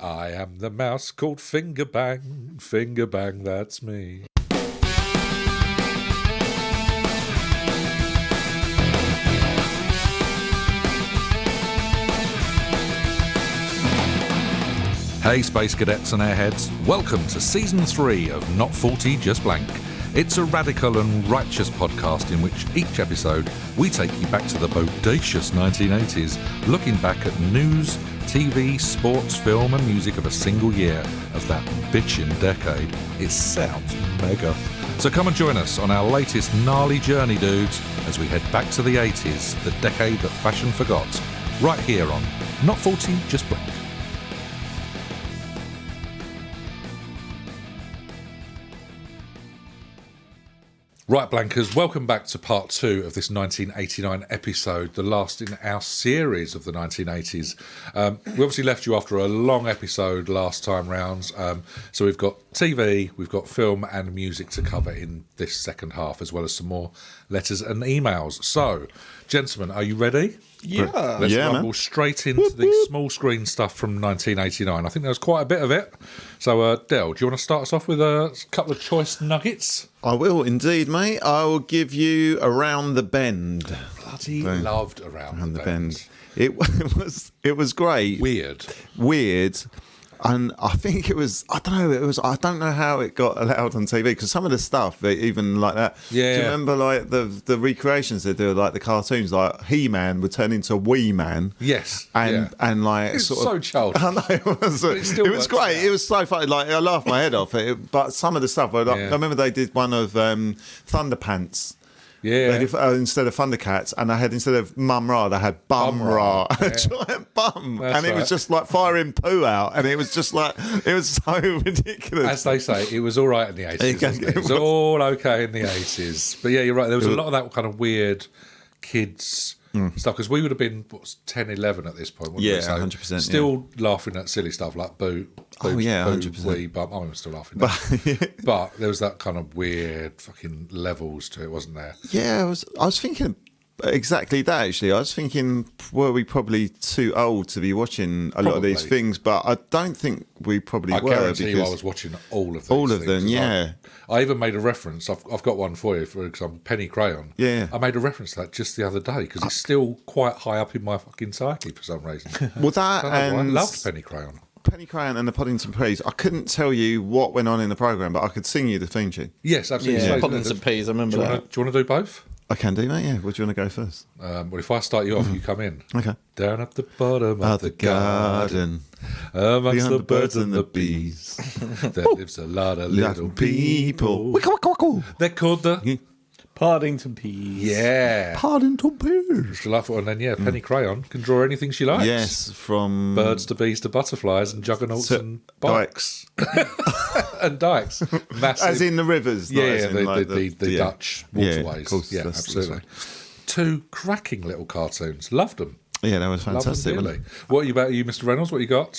I am the mouse called Finger Bang, that's me. Hey Space Cadets and Airheads, welcome to Season 3 of Not 40 Just Blank. It's a radical and righteous podcast in which each episode we take you back to the bodacious 1980s, looking back at news, TV, sports, film and music of a single year of that bitchin' decade. It sounds mega. So come and join us on our latest gnarly journey, dudes, as we head back to the 80s, the decade that fashion forgot, right here on Not 40 Just Blank. Right, Blankers, welcome back to part 2 of this 1989 episode, the last in our series of the 1980s. We obviously left you after a long episode last time round, so we've got TV, we've got film and music to cover in this second half, as well as some more letters and emails. So, gentlemen, are you ready? Yeah. Let's rumble straight into the small screen stuff from 1989. I think there was quite a bit of it. So, Del, do you want to start us off with a couple of choice nuggets? I will indeed, mate. I will give you Around the Bend. Bloody loved Around the Bend. It was great. Weird. And I think I don't know how it got allowed on TV, because some of the stuff, even like that. Yeah. Do you remember like the recreations they do, like the cartoons, like He-Man would turn into Wee Man. Yes. And like it's sort so of, childish. I know, it was great. It was so funny. Like I laughed my head off. But some of the stuff, I remember they did one of Thunderpants. Yeah. They did, instead of Thundercats, and instead of Mum Ra, they had Bum Ra, a giant bum, and it was just like firing poo out, and it was just like, it was so ridiculous. As they say, it was all right in the 80s. It was all okay in the 80s. But yeah, you're right. There was a lot of that kind of weird kids stuff, because we would have been 10, 11 at this point, wouldn't we? So 100%. Still laughing at silly stuff like boo. Oh yeah, 100%. Wee, bum. I'm still laughing. But there was that kind of weird fucking levels to it, wasn't there? Yeah, I was thinking exactly that, actually. I was thinking, were we probably too old to be watching a lot of these things? But I don't think we probably were. I guarantee you I was watching all of these all of them, yeah. I even made a reference. I've got one for you, for example, Penny Crayon. Yeah. I made a reference to that just the other day, because it's still quite high up in my fucking psyche for some reason. Well, that I and loved Penny Crayon. Penny Crayon and the Poddington Peas. I couldn't tell you what went on in the programme, but I could sing you the theme tune. Yes, absolutely. Yeah, So, Poddington Peas, I remember that. Do you want to do both? I can do, mate, yeah. What do you want to go first? Well, if I start you off, you come in. Okay. Down at the bottom of the garden, amongst the birds and the bees, there lives a lot of little people. They're called the Poddington Peas. Yeah. Poddington Peas. She'll laugh at, and then Penny Crayon can draw anything she likes. Yes, from birds to bees to butterflies and juggernauts and bikes. And dikes. Massive. As in the rivers. Yeah, the Dutch waterways. Yeah, of course, yeah, absolutely. 2 cracking little cartoons. Loved them. Yeah, that was fantastic. Loved them, really. What about you, Mr. Reynolds? What you got?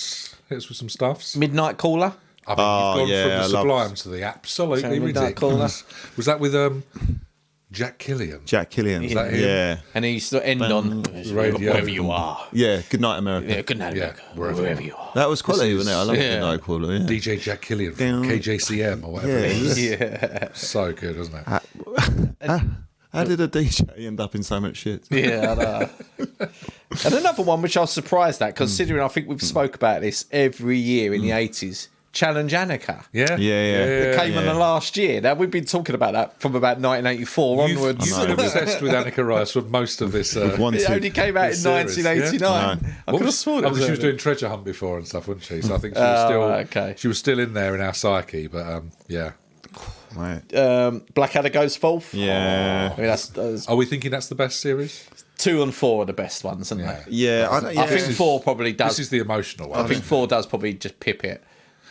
Hit us with some stuffs. Midnight Caller. I mean, you've gone from the sublime to the absolutely ridiculous. Was that with Jack Killian? Jack Killian. Was that him? Yeah. And he used to end on wherever you are. Yeah, Good Night America. Yeah, good night, America. Wherever you are. That was quality, wasn't it? I love Good Night Caller, yeah. DJ Jack Killian from KJCM or whatever it is. Yeah. So good, isn't it? How did a DJ end up in so much shit? Yeah, I know. And another one which I was surprised at, considering I think we've spoke about this every year in the 80s, Challenge Annika. Yeah. It came in the last year. Now, we've been talking about that from about 1984 onwards. You've been obsessed with Annika Rice for most of this. It only came out in 1989. Yeah? I could have sworn it was she was doing Treasure Hunt before and stuff, wasn't she? So I think she was still in there in our psyche, but yeah. Right. Blackadder goes fourth. Yeah. I mean, that's Are we thinking that's the best series? 2 and 4 are the best ones, aren't they? Yeah. I think 4 probably does. This is the emotional one. I think 4 does probably just pip it.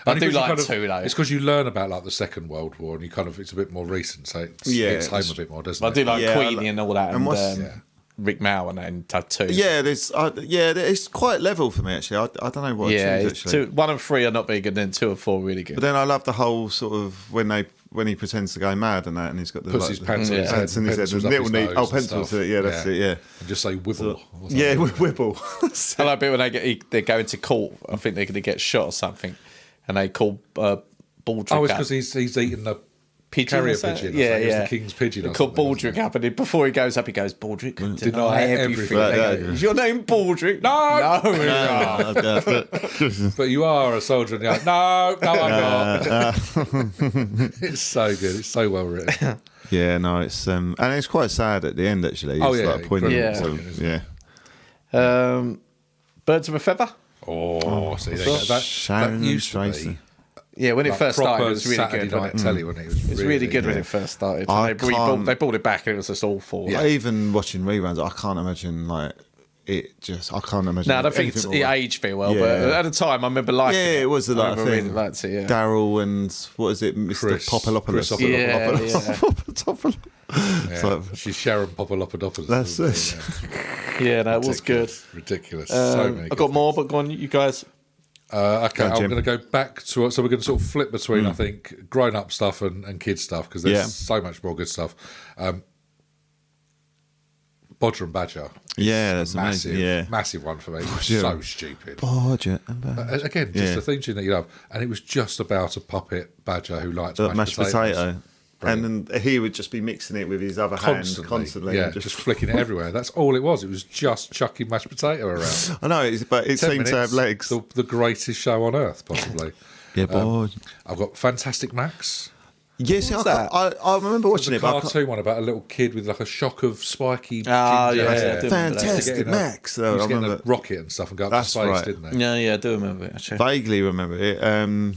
I do like 2 though. It's because you learn about like the Second World War and it's a bit more recent, so it hits home a bit more, doesn't it? I do like Queenie and all that, and Rick Mao and Tattoo. Yeah, it's quite level for me actually. I don't know what. Yeah, I choose, actually. 1 and 3 are not very good, then 2 and 4 are really good. But then I love the whole sort of when when he pretends to go mad and that, and he's got the Puts his pants on his head, and he said pencils the up little his knee. nose Oh, and pencils. stuff. Yeah, that's it. Yeah, and just say wibble. yeah, wibble. I like a bit when they go into court. I think they're going to get shot or something, and they call Baldrick. Oh, it's up. because he's eating the Pigeon carrier or something? pigeon. Yeah, It's the king's pigeon. They or call something, Baldrick up, and before he goes up, he goes, Baldrick, deny everything. everything. Is your name Baldrick? No. But you are a soldier, and you're like, no, I'm not. It's so good. It's so well written. Yeah, no, it's and it's quite sad at the end actually. Oh, It's yeah, like poignant. incredible So, yeah. Birds of a Feather. Oh, see, that Sharon used to Tracy. be Yeah, when it like first started, proper it was really Saturday good. night telly when it was. It was really good when it first started. I They brought it back, and it was just awful. Yeah. Even watching reruns, I can't imagine like it. Just I can't imagine. No, I don't think anything it more. aged very well, Yeah. but at the time, I remember liking it. Yeah, it was a lot of I remember thing. really liked it, yeah. Daryl and what is it, Mr. Chris Popolopoulos? Popolopoulos. Yeah. Yeah. She's Sharon Popolopoulos. That's it. Yeah, no, it was good. Ridiculous. So many. I've got more, but go on, you guys. Okay, I'm Jim. going to go back to so we're going to sort of flip between I think grown up stuff and kids stuff because there's so much more good stuff. Bodger and Badger, Yeah, that's massive, amazing. Yeah. massive one for me. So stupid. Bodger and Badger. Again, just a theme tune that you love, and it was just about a puppet badger who liked mashed potatoes. potato. And then he would just be mixing it with his other hand constantly. Yeah, and just flicking it everywhere. That's all it was. It was just chucking mashed potato around. I know, but it 10 seemed to have minutes, legs. The greatest show on earth, possibly. Yeah, Bodger. I've got Fantastic Max. Yes, What's that? I remember watching There's it. a But cartoon one about a little kid with like a shock of spiky Ah, ginger yeah, hair. I do remember that. Fantastic Getting Max. He though, was I getting a remember, rocket and stuff and go up That's to space, right. didn't they? Yeah, I do remember it, actually. vaguely remember it.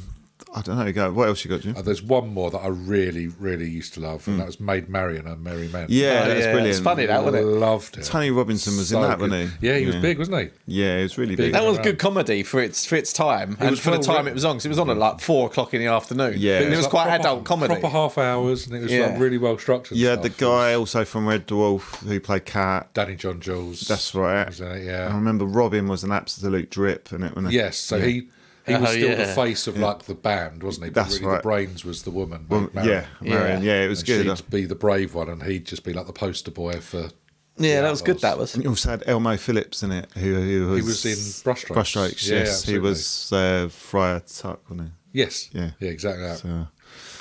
I don't know. Go. What else you got, Jim? There's one more that I really, really used to love, and that was Maid Marian and Merry Men. Yeah, Oh, that's yeah, brilliant. it's funny, that, wasn't it? Loved it. Tony Robinson was So in that, good. wasn't he? Yeah, he was big, wasn't he? Yeah, it was really big. That was good comedy for its time, and was for the well time written. it was on, because it was on at like 4 o'clock in the afternoon. Yeah. But it was like quite proper- adult comedy. Proper half hours, and it was Yeah. like really well structured. You had the stuff. guy also from Red Dwarf who played Cat. Danny John Jules. That's right. Was in it, I yeah. remember Robin was an absolute drip in it. Wasn't he? Yes, so he was Oh, still the yeah. face of like the band, wasn't he? But That's really right. the brains was the woman. Well, Marian. Marion. Yeah, it was And good. she'd be the brave one, and he'd just be like the poster boy for. Yeah, the that was good, outlaws. that was. And you also had Elmo Phillips in it, who was in Brushstrokes. Brushstrokes, Yeah, yes, he absolutely. was Friar Tuck, wasn't Yes. Yeah. Yeah, exactly that. he?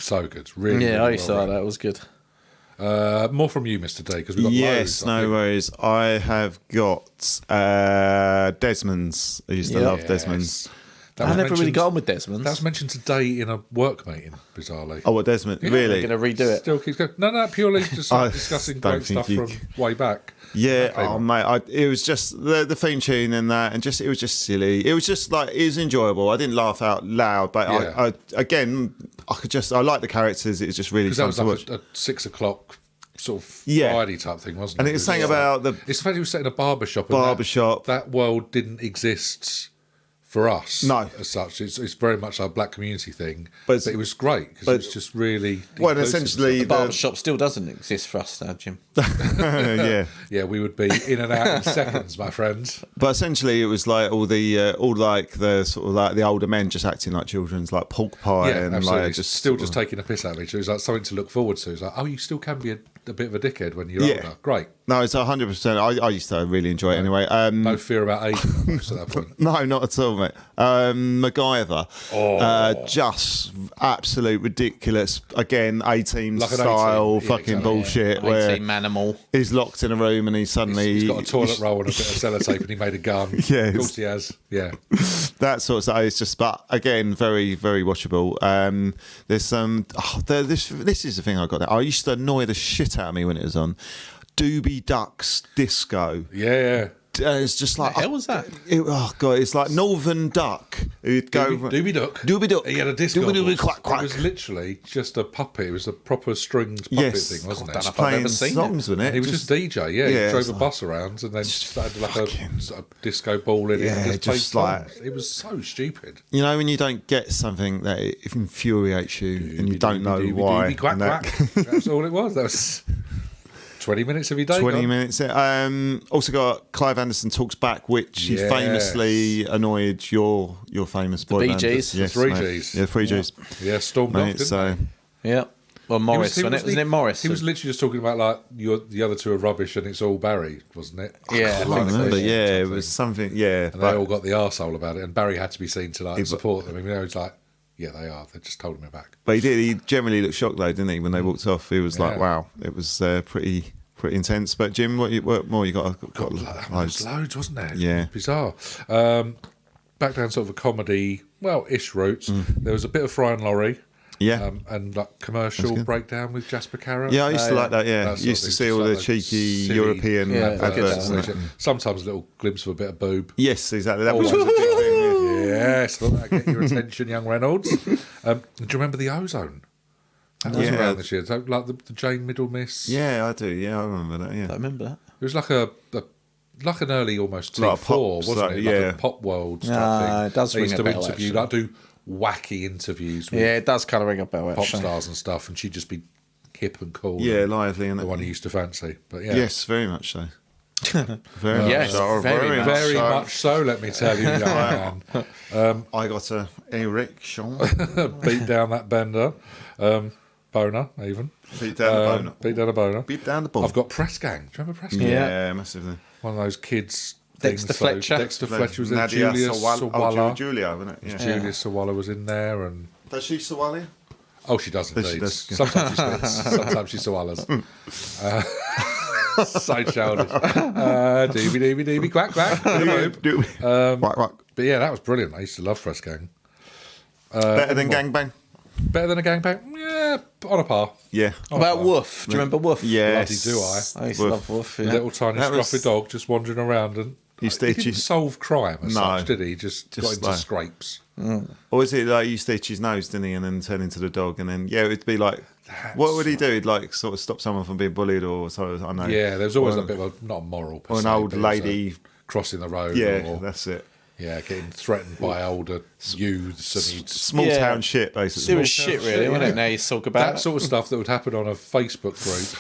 So good. Really, Yeah, really I used to well like that. written. It was good. More from you, Mr. D, because we've got Yes, loads, I no think. worries. I have got Desmond's. I used to love Yes. Desmond's. That I was never really mentioned- got on with Desmond. That was mentioned today in a work meeting, bizarrely. Oh, what Desmond? They're Really? going to redo it. Still keeps going. No, purely just I discussing don't great think stuff you from way back. Yeah, Okay, oh mate, it was just the theme tune and that, and just it was just silly. It was just like it was enjoyable. I didn't laugh out loud, but Yeah. I like the characters. It was just really Because that fun was to like watch. a 6 o'clock sort of Yeah. Friday type thing, wasn't it? And it was saying about the It's the fact he was set in a barber shop. And Barbershop. That world didn't exist for us. No. As such. It's very much a black community thing. But- But it was great because it was just really. well, inclusive essentially and The stuff. barbershop still doesn't exist for us now, Jim. yeah. Yeah, we would be in and out in seconds, my friends. But essentially, it was like all the sort of like the older men just acting like children's, like pork pie, Yeah, and absolutely. like just Still just taking a piss out of each other. It was like something to look forward to. It's like, oh, you still can be a bit of a dickhead when you're Yeah. older. Great. No, it's 100%. I used to really enjoy it anyway. No fear about aging almost at that point. No, not at all, mate. MacGyver, just absolute ridiculous. Again, A-Team Like an style A-Team, yeah, fucking exactly. bullshit. Yeah, Where Team Manimal. he's locked in a room and he's suddenly He's got a toilet roll and a bit of sellotape and he made a gun. Yeah, Of course he has. Yeah. that sort of stuff. It's just, but again, very, very watchable. There's some. This is the thing I got. I used to annoy the shit out of me when it was on. Doobie Duck's Disco. Yeah. It's just like The hell was that? Oh god, it's like Northern Duck. Who'd go Doobie Duck. Doobie Duck. He had a disco. Doobie Doobie voice. quack quack. It was literally just a puppet. It was a proper strings puppet Yes. thing, wasn't God, it? I've Playing never seen songs, wasn't it? He was just DJ, yeah. Yeah, He drove it's a like- bus around and then started like a sort of disco ball in it Yeah, and just played just like- songs. It was so stupid. You know when you don't get something that it infuriates you and you don't know Doobie, why. doobie, quack, and that- quack. That's all it was. That was 20 minutes of your day. 20 gone. minutes. Also got Clive Anderson Talks Back, which he Yes. famously annoyed your famous boy Bee band. Gees. Yes, Three mate. Gs. Yeah, 3 Gs. Yeah, stormed off, Mate, didn't so Yeah. Well, Morris, wasn't it Morris? He was literally just talking about like the other two are rubbish and it's all Barry, wasn't it? Yeah, I remember, it was something, yeah. And they all got the arsehole about it, and Barry had to be seen to like support them. He's like, yeah, they are. They're just holding me back. But he did. He generally looked shocked though, didn't he? When they walked off, he was like, "Wow, it was pretty intense." But Jim, what more you got? Loads, wasn't there? Yeah, bizarre. Back down sort of a comedy, ish roots. There was a bit of Fry and Laurie. Yeah, and like commercial breakdown with Jasper Carrot. Yeah, I used to like that. Yeah, used to see all the cheeky European adverts. Sometimes a little glimpse of a bit of boob. Yes, exactly. That was a big thing. Yes, that'll get your attention, young Reynolds. Do you remember the Ozone? That was around this year. So, like the Jane Middle Miss. Yeah, I do. Yeah, I remember that. Yeah, I remember that. It was like like an early almost T4, wasn't it? Like a Pop World type thing. It does they ring used a to bell, interview, actually. like do wacky interviews with it does kind of ring a bell, pop stars and stuff, and she'd just be hip and cool. Yeah, lively, and the one he used to fancy. But yes, very much so. Very much so. Let me tell you, young man. I got a erection. Beat down that bender, boner even. Beat down a boner. Beat down the ball. I've got Press Gang. Do you remember Press Gang? Yeah, massively. One of those kids. Dexter Fletcher. Dexter Fletcher was there. Nadia Julia Sawalha. Julia, wasn't it? Yeah. Julia Sawalha was in there, and does she Sawalha? Oh, she does indeed. She does. Sometimes she spits. Sometimes she Sawalhas. So childish. DB, quack, quack. Quack. But yeah, that was brilliant. I used to love Press Gang. Better than Gangbang? Better than a gangbang? Yeah, on a par. Yeah. What about Woof? Do you remember Woof? Yes. Bloody do I. I used to love Woof. Yeah. A little tiny scruffy dog just wandering around, and he didn't solve crime as such, did he? He just got into scrapes. Or is it like you stitch his nose, didn't he, and then turn into the dog, and then it'd be like, what would he do? He'd like sort of stop someone from being bullied, or so. I know. Yeah, there's always a bit of not a moral, or an old lady crossing the road. Yeah, that's it. Yeah, getting threatened by older youths and small town shit, basically. It was shit, really, wasn't it? Now you talk about that sort of stuff that would happen on a Facebook group.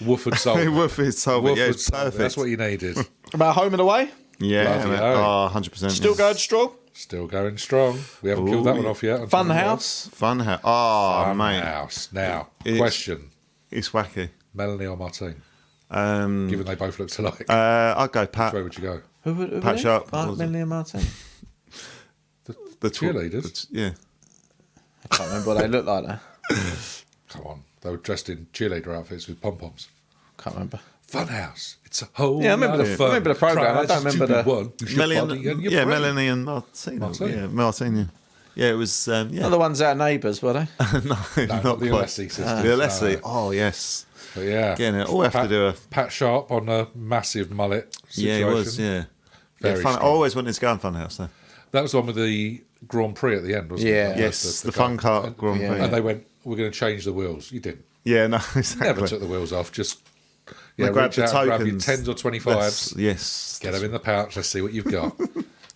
Woof and Soul. Woof is Soul. Yeah, it's perfect. That's what you needed. About Home and Away? Yeah, 100%. Still going strong? Still going strong. We haven't killed that one off yet. Funhouse? Funhouse. Oh, mate. Funhouse. Now, question. It's wacky. Melanie or Martine? Given they both looked alike. I'd go Pat. Which way would you go? Who Pat Sharp. Melanie and Martin. The cheerleaders? Yeah. I can't remember what they looked like, though. Come on. They were dressed in cheerleader outfits with pom-poms. Can't remember. Funhouse. It's a whole I remember the programme. I don't remember the one. Melanie and Martin. Yeah, Martin. Yeah, it was. Not the ones our neighbours, were they? No, not the quite. Alessi sisters. The Alessi. Oh yes. But yeah. Again, all have to do a Pat Sharp on a massive mullet situation. Yeah, it was. Yeah. Very fun. I always wanted to go on Funhouse though. That was the one with the Grand Prix at the end, wasn't it? Yeah. Yes, the fun car Grand Prix. And they went, "We're going to change the wheels." You didn't. Yeah, no, exactly. Never took the wheels off. Just grab the tokens. Grab your 10s or 25s. Yes. Get them in the pouch. Let's see what you've got.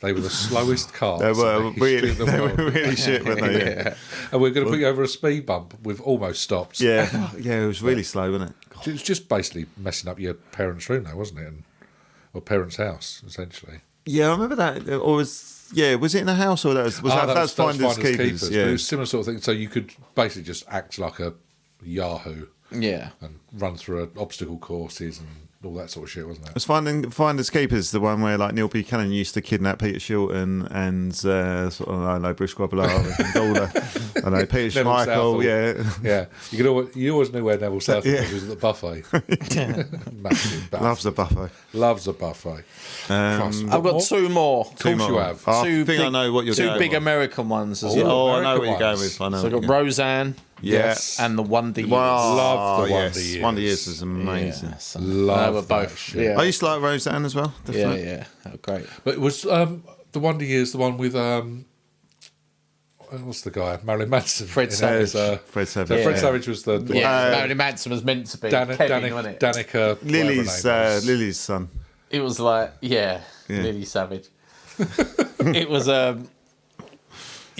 They were the slowest cars. They were really shit, weren't they? Yeah. And we're going to put you over a speed bump with almost stops. Yeah, it was really slow, wasn't it? God. It was just basically messing up your parents' room, though, wasn't it? Or parents' house, essentially. Yeah, I remember that. Or was it in a house or that was Finders Keepers? Yeah, but it was a similar sort of thing. So you could basically just act like a Yahoo. Yeah. And run through obstacle courses and all that sort of shit, wasn't it? It was Finders Keepers, the one where like Neil Buchanan used to kidnap Peter Shilton and sort of I don't know Bruce Grobbelaar and Galder. I know Peter Schmeichel. Yeah. You always knew where Neville Southall was at the buffet. Massive buffet. Loves a buffet. I've got two more. Of course you have. I think I know what you're going with. Two big American ones as well. Oh, I know what you're going with. So I've got Roseanne. Yes. And the Wonder Years. Love the Wonder Years. Wonder Years was amazing. Love both. Yeah. I used to like Roseanne as well. Definitely. Yeah. Oh, great. But it was the Wonder Years, the one with what's the guy? Marilyn Manson. Fred Savage. Fred Savage. Fred Savage was the Marilyn Manson was meant to be Kevin, wasn't it? Danica. Lily's son. It was like Lily Savage. It was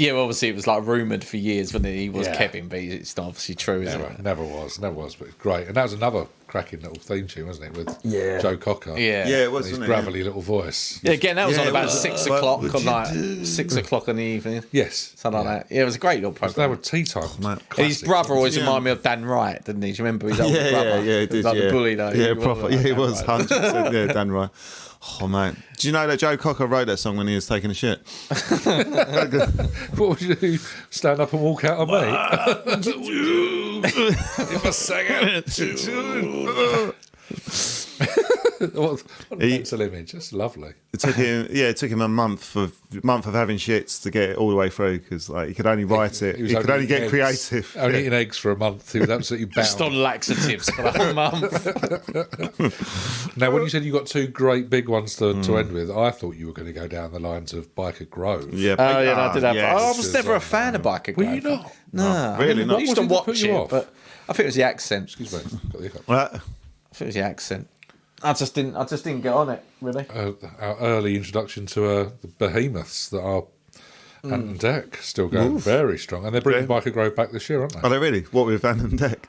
yeah, well, obviously it was like rumoured for years, wasn't it? He was Kevin, but it's not obviously true, is it? Never was, but it's great. And that was another cracking little theme tune, wasn't it, with Yeah. Joe Cocker? Yeah. Yeah, it was, And his wasn't it? gravelly little voice. Yeah, again, that was Yeah, on it about was. 6 What o'clock would on you like do? 6 o'clock in the evening. Yes. Something like that. Yeah, it was a great little They were program. tea time. Mate. And his brother always Yeah. reminded me of Dan Wright, didn't he? Do you remember his older Yeah, brother? yeah, it did. Like yeah. the bully, though. Yeah, He proper. like Yeah, he Dan was Wright. 100%. Yeah, Dan Wright. Oh mate, do you know that Joe Cocker wrote that song when he was taking a shit? What would you do? Stand up and walk out on me? If I sang it. What a mental image. That's lovely. It took him, it took him a month of having shits to get it all the way through because like he could only write it. He could only get eating creative. eggs. Only eating eggs for a month. He was absolutely bound. Just on laxatives for the whole month. Now, when you said you got two great big ones to end with, I thought you were going to go down the lines of Biker Grove. Yeah. Oh, yeah, no, I did have. yes. I was never a fan of Biker Were Grove. you not? No, really I not. used to What was it that put watch you it, off? but I think it was the accent. Excuse me. Got the hiccup. Well, I think it was the accent. I just didn't get on it really. Our early introduction to the behemoths that are Ant and Deck still going very strong, and they're bringing Biker Grove back this year, aren't are they? they really? What with Van and Deck?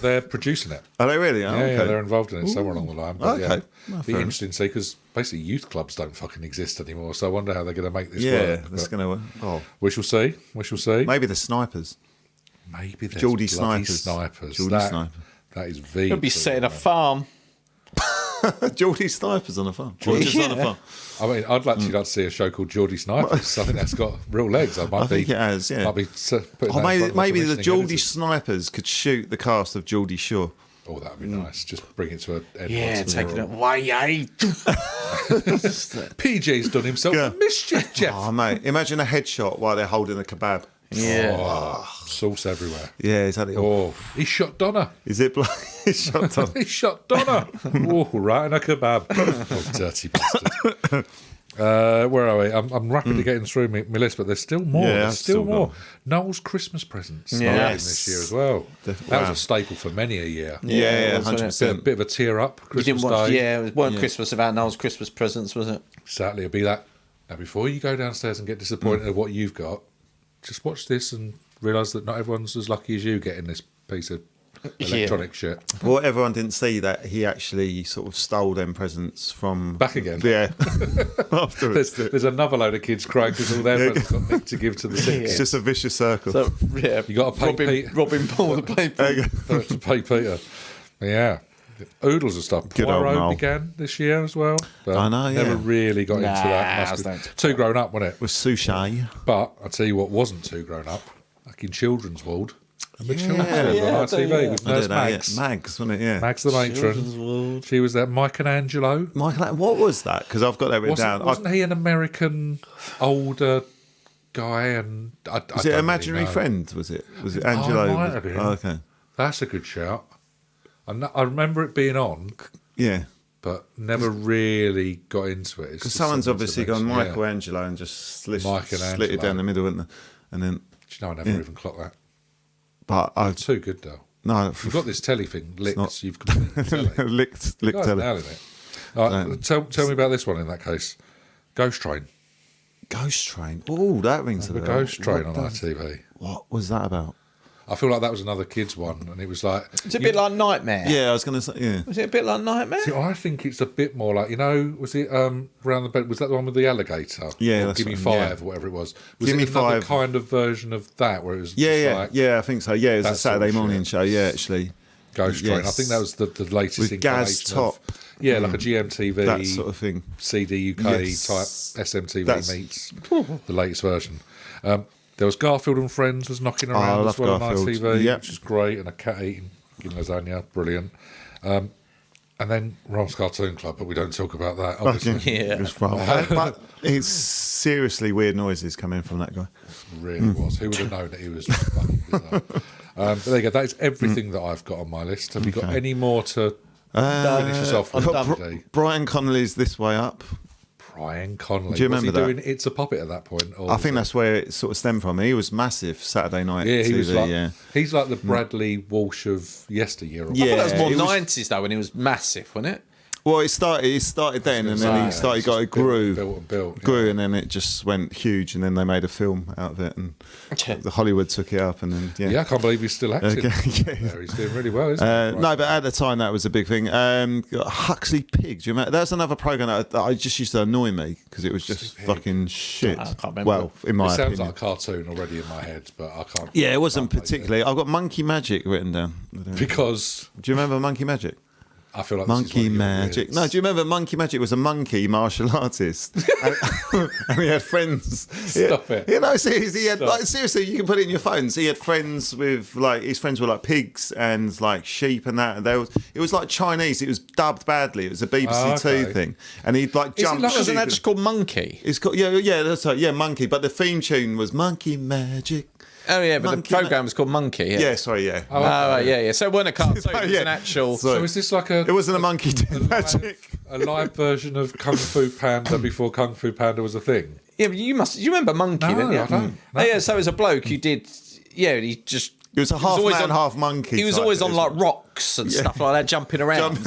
They're producing it. Are they really? Oh, Yeah, okay. yeah, they're involved in it somewhere along the line. But Okay. yeah, Well, be fair interesting to see because basically youth clubs don't fucking exist anymore. So I wonder how they're going to make this Yeah, work. that's But going to. Oh, we shall see. We shall see. maybe the snipers. Maybe there's Geordie bloody snipers. snipers. Geordie That- sniper. That is V. He'll be setting a farm. Geordie snipers on a farm. Geordie's on a farm. I mean, I'd actually like to see a show called Geordie Snipers. I think that's got real legs. I think it has, yeah. Might be putting Oh, that in maybe, front of maybe the commissioning Geordie editors. snipers could shoot the cast of Geordie Shore. Oh, that would be nice. Just bring it to an end. Yeah, once and taking for it all. away. PJ's done himself Yeah. a mischief, Jeff. Oh, mate, imagine a headshot while they're holding a kebab. Yeah. Oh, sauce everywhere. Yeah, exactly. Oh, he shot Donna. Is it shot on? He shot Donna. Oh, right in a kebab. Oh, dirty bastard. Where are we? I'm rapidly getting through my list, but there's still more. Yeah, There's I've still still more. got- Noel's Christmas presents Yes. starting this year as well. That was Wow. a staple for many a year. Yeah, wasn't it? 100%. Bit of a tear up. You Christmas didn't watch, Day. yeah, it weren't Christmas about Noel's Christmas presents, was it? Exactly. It'll be that. Now, before you go downstairs and get disappointed at what you've got, just watch this and realise that not everyone's as lucky as you getting this piece of electronic shit. Well, everyone didn't see that he actually sort of stole them presents from Back again. Yeah, afterwards. There's another load of kids crying because all their presents got nicked to give to the sick It's kids. just a vicious circle. So, yeah, You gotta pay Pete. Robbing Paul the paper. To pay Peter. Yeah. Oodles of stuff. Good old Poirot Noel. began this year as well. But I know, yeah. Never really got into that. Nah, don't- Too grown up, wasn't it? With sushi. But I'll tell you what wasn't too grown up. Like in Children's World. Remember Yeah. Children's World Yeah, on I do, ITV yeah. with I Nurse don't know, yeah. Mags. Mags, wasn't it? Yeah. Mags the matron. She was there. Michelangelo. Michael, what was that? Because I've got that written down. Wasn't he an American older guy? And I Was don't it really Imaginary know. Friend? Was it? Was it Angelo? it might have been. Oh, okay. That's a good shout. I remember it being on, Yeah. but never really got into it. Because someone's obviously gone Yeah. Michelangelo and just slit Michelangelo. it down the middle, isn't they? And then, Do you know, I never even clocked that. but I Too good though. no, You've got this telly thing licked. not- You've completely telly. licked Guys, telly. nailing it. All right, tell me about this one in that case. Ghost Train. Ghost Train. Oh, that rings a The bell. Ghost Train What on the- ITV. What was that about? I feel like that was another kids one, and it was like It's a bit like Nightmare. Yeah, I was going to say. Yeah. Was it a bit like Nightmare? See, I think it's a bit more like, was it round the bed? Was that the one with the alligator? Yeah, Or that's Give Me what- yeah. Five, or whatever it was. Was Give it Me another Five. kind of version of that where it was Yeah, just yeah, like yeah. I think so. Yeah, it was that a sort of Saturday morning shit. show. Yeah, actually. Ghost Train? I Yes. think that was the latest With Gaz incarnation of- Top. yeah, like a GMTV That sort of thing. CD UK Yes. type SMTV That's- meets the latest version. There was Garfield and Friends was knocking I around love as well Garfield. on ITV, Yep. which is great, and a cat eating lasagna, brilliant. And then Ron's Cartoon Club, but we don't talk about that, obviously. Yeah. It was fun. But it's seriously weird noises coming from that guy. Really was. Who would have known that he was fucking bizarre? But there you go. That is everything that I've got on my list. Have you got any more to finish us off with? today? Brian Connolly's This Way Up. Brian Connolly. Do you Was he remember that? doing It's a Puppet at that point? Or I was think it- that's where it sort of stemmed from. He was massive Saturday night Yeah, he TV. was like yeah. he's like the Bradley Walsh of yesteryear. Or Yeah. I thought that was more it was- 90s though when he was massive, wasn't it? Well, it started then, and then it grew, built, and then it just went huge, and then they made a film out of it, and the Hollywood took it up, and then Yeah, I can't believe he's still acting. There. He's doing really well, isn't he? Right. No, but at the time that was a big thing. Huxley Pig, do you remember? That's another program that I just used to annoy me because it was just fucking shit. I can't remember. Well, in my It sounds opinion. like a cartoon already in my head, but I can't. Yeah, it wasn't particularly. I've got Monkey Magic written down. Because Do you remember Monkey Magic? I feel like Monkey this is one of your Magic. weirds. No, do you remember Monkey Magic was a monkey martial artist, and he had friends. Stop it. You know, seriously, he had like seriously. You can put it in your phones. He had friends with like his friends were like pigs and like sheep and that. And it was like Chinese. It was dubbed badly. It was a BBC Two thing, and he'd like jump. Wasn't that just called Monkey? It's called that's right, Monkey. But the theme tune was Monkey Magic. Oh yeah, but Monkey the program was called Monkey. Yeah, sorry, yeah. Oh, right, yeah. So it wasn't a cartoon. It was Yeah. an actual. So is this like a? It wasn't a monkey doing magic. A live version of Kung Fu Panda before Kung Fu Panda was a thing. Yeah, but you remember Monkey, No, didn't you? I don't. Oh, yeah, so as a bloke, you did. Yeah, he just. It was a half always man, on- half monkey. He was type, always on isn't like it? rocks and stuff like that, jumping around,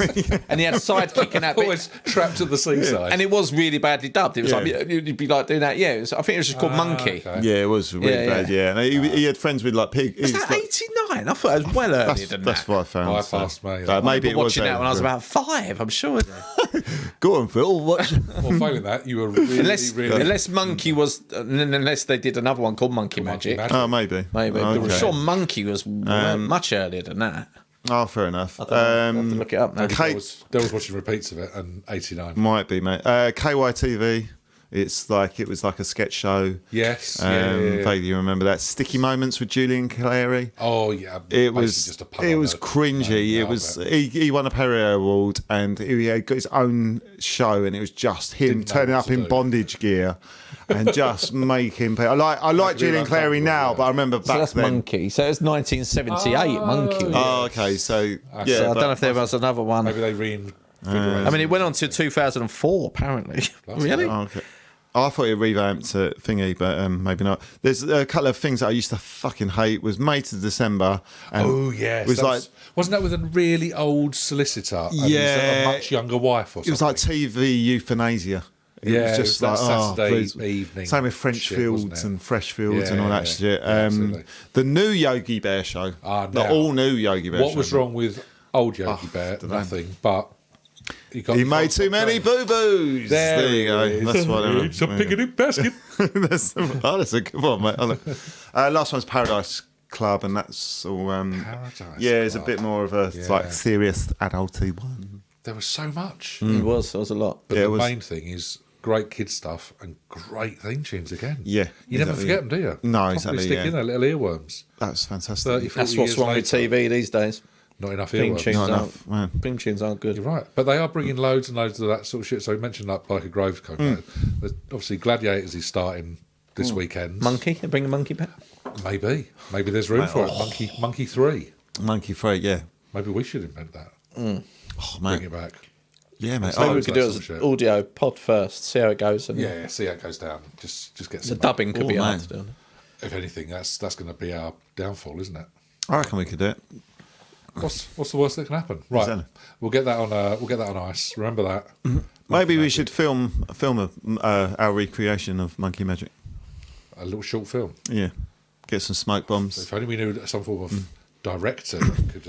and he had a sidekick in that bit. Always trapped at the seaside. And it was really badly dubbed. It was Yeah. like you'd be like doing that. Yeah, I think it was just called Monkey. okay. Yeah, it was really Yeah, bad. Yeah, and he had friends with like pig. Was that 89? I thought it was well earlier than That's that. what I found. Bypassed me. Maybe it was watching that when I was about 5. I'm sure. Go on, Phil. Watch. Well, failing that, you were really, Unless Monkey was, unless they did another one called Monkey Magic. Oh, maybe. Maybe. Okay. But I'm sure Monkey was much earlier than that. Oh, fair enough. I have to look it up now. There was watching repeats of it and 89. Might be, mate. KYTV. It was like a sketch show. Yes. Vaguely remember that. Sticky Moments with Julian Clary. Oh yeah. It basically was just a pun it on was it. cringy. It was he won a Perrier Award and he had got his own show and it was just him Didn't know turning what up to in do. bondage gear and just making people. I like Julian Clary now, but I remember back So that's then. Monkey. So it's 1978 Monkey. Oh, okay. So yeah, So I don't know if there was another one. Maybe they reinvigorated. I mean, it went on to 2004, apparently. Really? Oh, okay. I thought it revamped to thingy, but maybe not. There's a couple of things that I used to fucking hate. Was May to December. And Oh yes, was like wasn't that with a really old solicitor? And Yeah. a much younger wife or something. it was like TV euthanasia. It was just that like Saturday please. evening. Same with French shit, Fields wasn't it? and Fresh Fields and all Yeah, that shit. yeah, absolutely. The new Yogi Bear show, the now, all new Yogi Bear. What show. was wrong with old Yogi Bear? dunno. Nothing, but He made too many boo boos. There you go. That's what I It's a picnic basket. that's a good one, mate. Last one's Paradise Club, and that's all. Paradise yeah, it's a Club. bit more of a like serious adulty one. There was so much. It was. There was a lot. But Yeah, it the was- main thing is great kid stuff and great theme tunes again. Yeah, You never exactly. forget them, do you? No, Properly exactly, stick yeah. in there, little earworms. That's fantastic. 30, 40 That's what's years wrong with later. TV these days. Not enough Theme earworms. tunes Not aren't. enough, man. Theme tunes aren't good. You're right. But they are bringing loads and loads of that sort of shit. So we mentioned like Biker Grove Coco. There's obviously Gladiators is starting this weekend. Monkey? They bring a monkey back? Maybe. Maybe there's room for it. Monkey 3. Monkey Free, yeah. Maybe we should invent that. Oh Bring man, it back. yeah, mate. Maybe Oh, we it's could that do it sort as of an shit. audio pod first, see how it goes. And Yeah, see how it goes down. Just get the some. dubbing could be Oh, hard man. to do. If anything, that's going to be our downfall, isn't it? I reckon we could do it. What's the worst that can happen? Right, Exactly. we'll get that on ice. Remember that. Maybe we should film our recreation of Monkey Magic. A little short film. Yeah, get some smoke bombs. If only we knew some form of director that could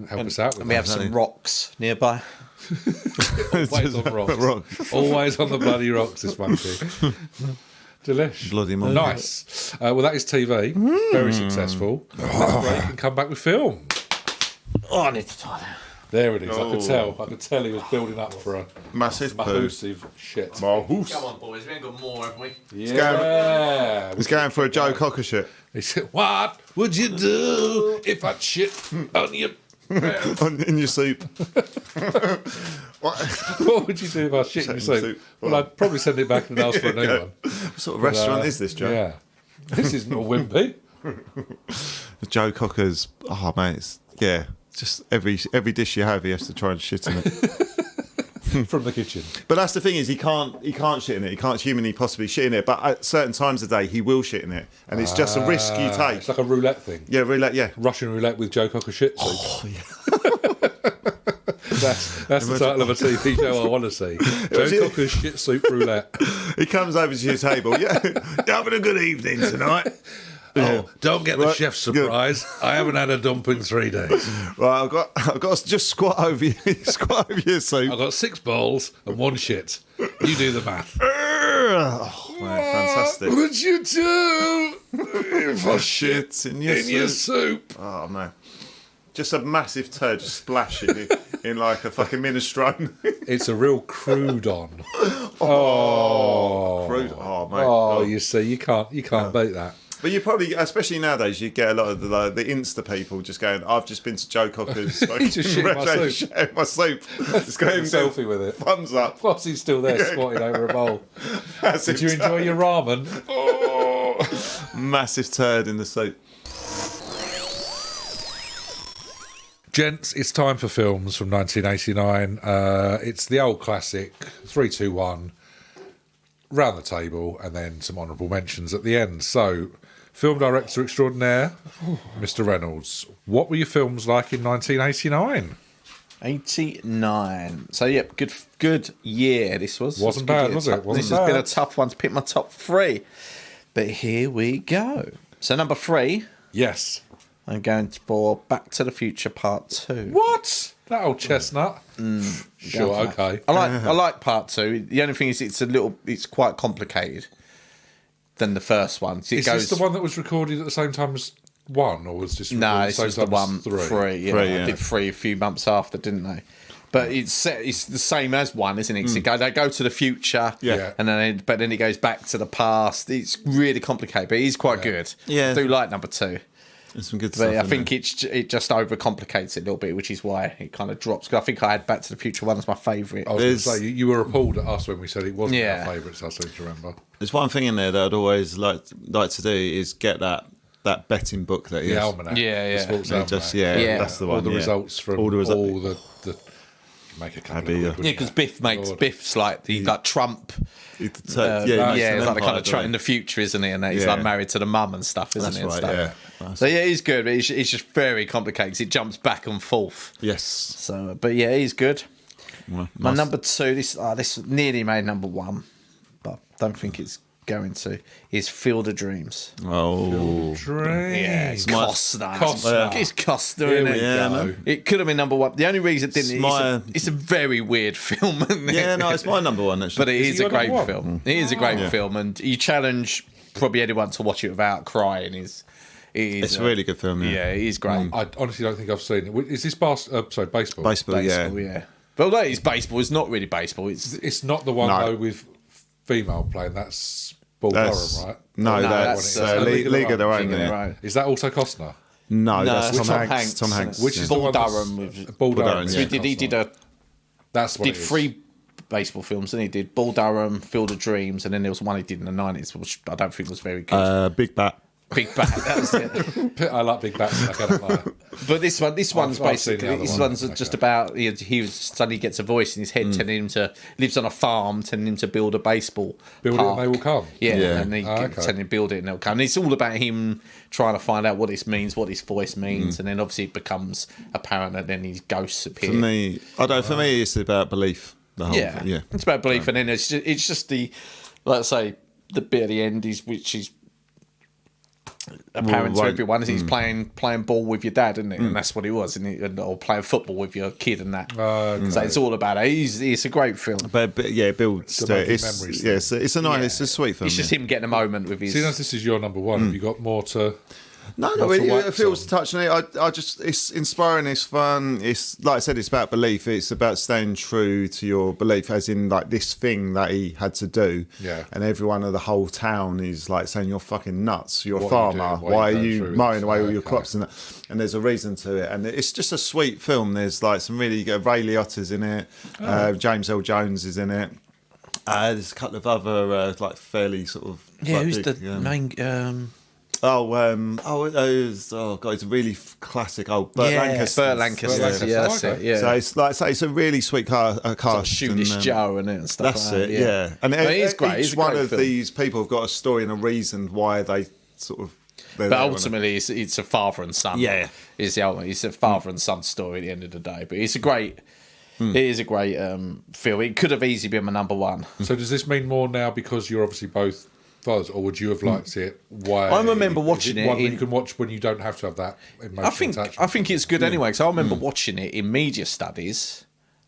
help us out with And we have that. some rocks nearby. Always on the rocks. Always on the bloody rocks, this monkey. Delish. Bloody monkey. Nice. Well, that is TV. Very successful. Next break and come back with film. Oh, I need to tie that. There it is. I could tell he was building up for a Massive poo. massive shit. Come on, boys. We ain't got more, have we? Yeah. He's going for a Joe Cocker shit He said, "What would you do if I shit on your pants? in your soup. What would you do if I shit in your Shit in soup?" soup. Well, I'd probably send it back and ask for a new one. What sort of restaurant is this, Joe? Yeah. This isn't a wimpy. Joe Cocker's. Oh, mate. Yeah. Just every dish you have, he has to try and shit in it. From the kitchen. But that's the thing is, he can't shit in it. He can't humanly possibly shit in it. But at certain times of the day, he will shit in it, and it's just a risk you take. It's like a roulette thing. Yeah, really. Yeah. Russian roulette with Joe Cocker shit soup. That's the title of a TV show I want to see. Joe Cocker's Shit Soup Roulette. He comes over to your table. Yeah, you having a good evening tonight? Oh, don't get the chef's surprise. I haven't had a dump in 3 days. Well, I've got to just squat over you, your soup. I've got 6 bowls and 1 shit. You do the math. Oh, man, fantastic. What would you do if I Shit in your soup? Oh, man. Just a massive turd just splashing in like a fucking minestrone. It's a real crouton. Crude. Oh, mate. Oh, you see, you can't beat that. But you probably, especially nowadays, you get a lot of the Insta people just going, I've just been to Joe Cocker's. He's just shitting my soup. Just going selfie with it. Thumbs up. Whilst he's still there squatting over a bowl. Did you enjoy your ramen? Oh, massive turd in the soup. Gents, it's time for films from 1989. It's the old classic, 3, 2, 1, round the table, and then some honourable mentions at the end. So, film director extraordinaire, Mr. Reynolds. What were your films like in 1989? 89. So, yeah, good year this was. Wasn't bad, was it? This has been a tough one to pick my top 3. But here we go. So, number 3. Yes. I'm going for Back to the Future Part 2. What? That old chestnut. Sure, okay. I like Part 2. The only thing is it's quite complicated than the first one. Is this the one that was recorded at the same time as 1, or was this recorded No, at this the was same the time as one 3. Yeah, 3, I yeah. did 3 a few months after, didn't they? But it's the same as 1, isn't it? 'Cause they go to the future, Yeah. and then it goes back to the past. It's really complicated, but it is quite good. Yeah. I do like number 2. There's some good But stuff. I in think there. it just overcomplicates it a little bit, which is why it kind of drops. 'Cause I think I had Back to the Future 1 as my favourite. I was going to say, you were appalled at us when we said it wasn't Yeah. our favourites, I seem to remember. There's one thing in there that I'd always like to do is get that betting book that he The has. almanac. Yeah, The yeah. sports Yeah, almanac. just Yeah. that's the one. All the yeah. results from all the results. all the make a couple That'd be, of quid, Yeah, because Biff makes Lord. Biff's like Trump. It's It's an like the empire, kind of doesn't in it? the future, isn't he? And he's Yeah. like married to the mum and stuff, isn't That's he? And right, stuff. yeah. So yeah, he's good. But it's just very complicated. It jumps back and forth. Yes. So, but yeah, he's good. Well, My nice. number 2. This nearly made number 1, but don't think it's going to. Is Field of Dreams. Oh. Dreams. Yeah, it's Costner. Costner. It's Costner, Here isn't we it? Yeah, go. no. It could have been number 1. The only reason it didn't. It's a very weird film, isn't it? Yeah, no, it's my number 1 actually. But it is it a your great number 1? film. It is a great film, and you challenge probably anyone to watch it without crying. It's a really good film. Yeah, it is great. I honestly don't think I've seen it. Is this baseball? Baseball, Baseball, yeah. yeah. But although it's baseball, it's not really baseball. It's not the one No. though with female playing. That's Bull That's, Durham, right? No, No, that's that's, League of Their Own. League of Their Yeah. Own. Is that also Costner? No, No, that's it's Tom Hanks. Tom isn't Hanks. it? Which is Bull the one that's- Durham with Bull Durham. Durham, So yeah. he did That's what did it is. 3 baseball films, and he did Bull Durham, Field of Dreams, and then there was one he did in the 90s, which I don't think was very good. Big Bat. Big Bat, that was it. I like big bats. I can't lie. But this one's I've seen the basically other one. just Okay. about he suddenly gets a voice in his head telling him to lives on a farm, telling him to build a baseball Build it park. and they will come. Yeah, Yeah. and he okay. telling him to build it and they'll come. And it's all about him trying to find out what this means, what this voice means, and then obviously it becomes apparent that then his ghosts appear. For me, I don't. For me, it's about belief. The whole Yeah, thing. Yeah. it's about belief, and then it's just the, let's say, the bit at the end is which is apparent to right. everyone is he's playing ball with your dad, isn't it? And that's what he was, or playing football with your kid and that. Okay. So it's all about it. It's a great film. But yeah, it builds. To make It's memories. yeah, it's a nice, it's a sweet film. It's just him getting a moment with his. See, as this is your number 1, have you got more to? No, What's the it wax feels on? touching it. I just, it's inspiring. It's fun. It's like I said, it's about belief. It's about staying true to your belief, as in like this thing that he had to do. Yeah. And everyone of the whole town is like saying, "You're fucking nuts. You're a What are you farmer. doing? Why Why are are you going you through mowing this?" away all your Okay. crops?" And there's a reason to it. And it's just a sweet film. There's like some really good. Ray Liotta's in it. James L. Jones is in it. There's a couple of other like fairly sort of like who's big, the main? it's a really classic. Burt Lancaster. Burt Lancaster. Yeah, that's Okay. it. Yeah. So it's like it's a really sweet cast. Shootist and, Joe and it and stuff. That's like it. that, Yeah, and But it is great. each It's a one great of film. these people have got a story and a reason why they sort of. But ultimately, it's a father and son. Yeah. It's a father and son story at the end of the day. But it's a great. It is a great film. It could have easily been my number one. So does this mean more now because you're obviously both fathers, or would you have liked it? Why? I remember watching it. One that you can watch when you don't have to have that emotional attachment. I think it's good anyway, because I remember watching it in media studies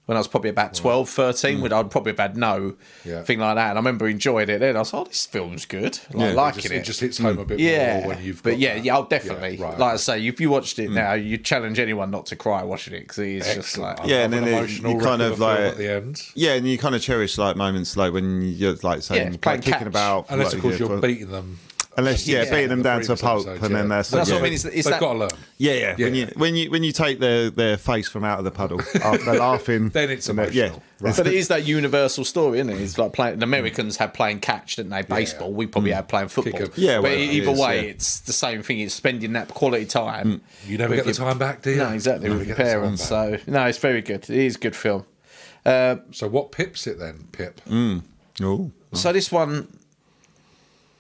when I was probably about 12, 13, when I'd probably have had no thing like that. And I remember enjoying it then. I was like, oh, this film's good. Liking it. It just hits home a bit more when you've got that. I'll definitely. Yeah, right. Like I say, if you watched it now, you challenge anyone not to cry watching it, because it is just like... And then you kind of like... at the end. Yeah, and you kind of cherish like moments like when you're like saying, playing kicking catch. about... Unless, like, of course, you're beating them. Unless, beating them down to a pulp, and then that's what I mean. They've got to learn. Yeah. When you take their face from out of the puddle after laughing, then it's emotional. Right. But it is that universal story, isn't it? It's like the Americans had playing catch, didn't they? Baseball. We probably had playing football. But either way, it's the same thing. It's spending that quality time. You never get the time back, do you? No, exactly, with your parents. So no, it's very good. It is a good film. So what pips it then, Pip? Oh. So this one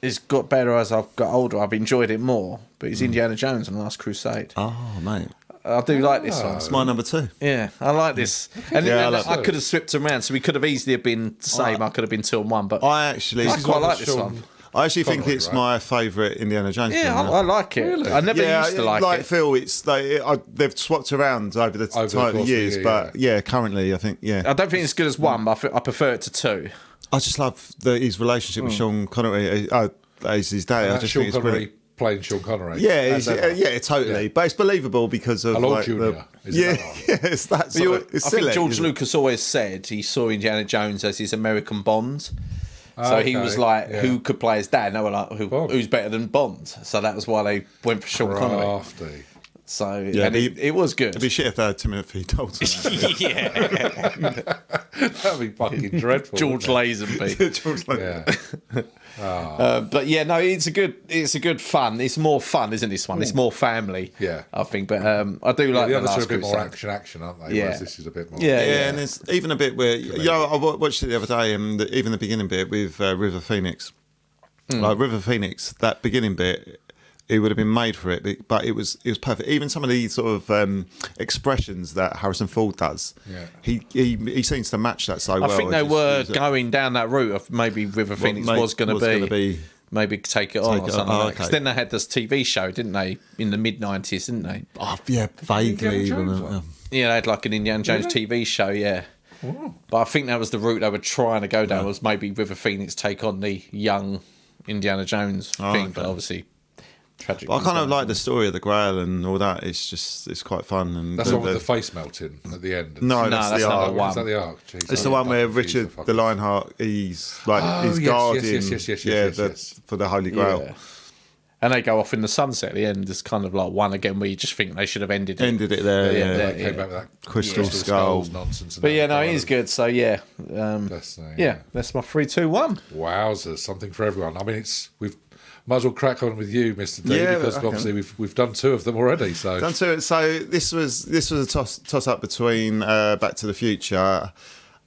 has got better as I've got older. I've enjoyed it more. But it's Indiana Jones and the Last Crusade. Oh, mate. I do like this one. It's my number 2. Yeah, I like this. And I could have slipped around, so we could have easily been the same. I could have been 2 and 1, but I quite like this one. I actually think it's my favourite Indiana Jones film. Yeah, I like it. Really? I never used to like it. Phil, it's like they've swapped around over the years, but currently I think I don't think it's as good as 1, but I prefer it to 2. I just love his relationship with Sean Connery. As his dad, I just Sean think it's Connery playing Sean Connery. Yeah, totally. But it's believable because of Lord Junior. It's that sort of, it's I silly, think George Lucas always said he saw Indiana Jones as his American Bond. So he was like, who could play his dad? And they were like, who's better than Bond? So that was why they went for Sean Connery. So it was good. It'd be shit if they had Timothy Dalton. That'd be fucking dreadful. George Lazenby. But it's a good fun. It's more fun, isn't this one? It's more family. Yeah, I think. But I do like the others are a bit more action, aren't they? Yeah, whereas this is a bit more. And there's even a bit where I watched it the other day, and even the beginning bit with River Phoenix. Like River Phoenix, that beginning bit. It would have been made for it, but it was perfect. Even some of the sort of expressions that Harrison Ford does, he seems to match that so well. I think they were going down that route of maybe River Phoenix was going to be maybe take it on or something. Like that. Then they had this TV show, didn't they, in the mid-90s, didn't they? Oh, yeah, vaguely. Yeah, they had like an Indiana Jones TV show, yeah. Ooh. But I think that was the route they were trying to go down, was maybe River Phoenix take on the young Indiana Jones thing, but obviously... But I kind of like the story of the Grail and all that. It's quite fun. And that's the one with the face melting at the end. No, that's the Ark. Is that the Ark? It's the one where Richard the Lionheart, he's like his guardian, for the Holy Grail. Yeah. And they go off in the sunset at the end. It's kind of like one again where you just think they should have ended it there. Came back with that Crystal Skull nonsense. But it is good. So that's my 3, 2, 1. Wowzers, something for everyone. I mean, we've. Might as well crack on with you, Mr. D, because obviously we've done 2 of them already. So this was a toss up between Back to the Future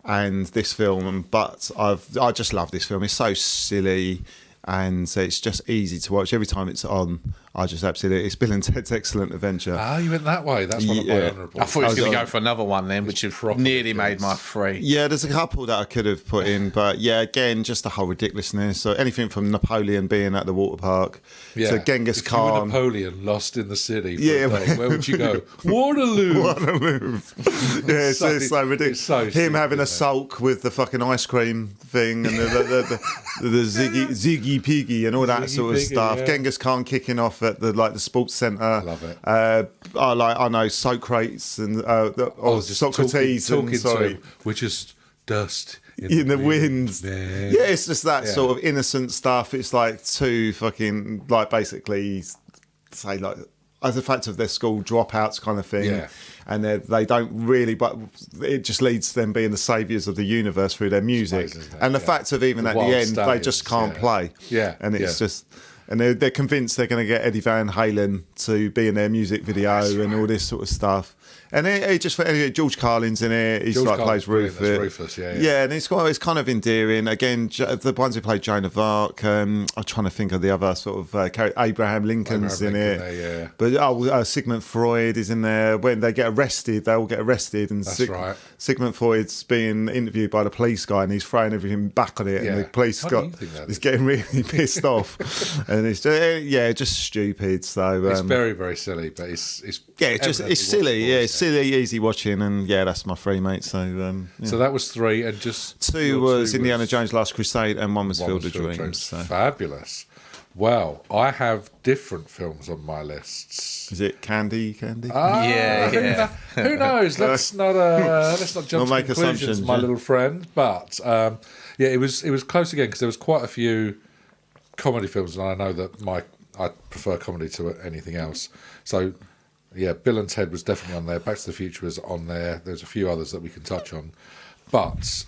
and this film, but I just love this film. It's so silly and it's just easy to watch. Every time it's on, I just absolutely... It's Bill and Ted's Excellent Adventure. Ah, you went that way. That's one of my honourable. I thought he was going to go for another one then, which nearly made my 3. Yeah, there's a couple that I could have put in, but again, just the whole ridiculousness. So anything from Napoleon being at the water park to Genghis Khan. You were Napoleon lost in the city for a day, where would you go? Waterloo. It's so ridiculous. Him having a sulk with the fucking ice cream thing and the Ziggy Piggy and all that sort of stuff. Yeah. Genghis Khan kicking off at the sports centre. Love it. I know Socrates and Socrates. Talking to him, we're just dust in the wind. Yeah, it's just that sort of innocent stuff. It's like 2 fucking basically say as a fact of their school dropouts kind of thing. Yeah. And they don't really, but it just leads to them being the saviours of the universe through their music. And the fact of even at the end, they just can't play. Yeah. And it's just, And they're convinced they're going to get Eddie Van Halen to be in their music video and all this sort of stuff. And George Carlin's in it. He's George plays Carlin's Rufus. Yeah. Yeah, and it's kind of endearing. Again, the ones who played Joan of Arc. I'm trying to think of the other sort of Abraham Lincoln's in it. Yeah. But Sigmund Freud is in there. When they get arrested, they all get arrested. And That's right. Sigmund Freud's being interviewed by the police guy, and he's throwing everything back on it. Yeah. And the police is getting really pissed off. And it's just stupid. So it's very, very silly, but it's silly. Yeah, it's silly, easy watching, and that's my 3, mate. So so that was 3, and just 2 was Indiana Jones: Last Crusade, and 1 was Field of Dreams. So. Fabulous. Well, I have different films on my lists. Is it Candy? Who knows? Let's not jump to conclusions, my little friend. But it was close again because there was quite a few comedy films, and I know that I prefer comedy to anything else. So. Yeah, Bill and Ted was definitely on there. Back to the Future was on there. There's a few others that we can touch on. But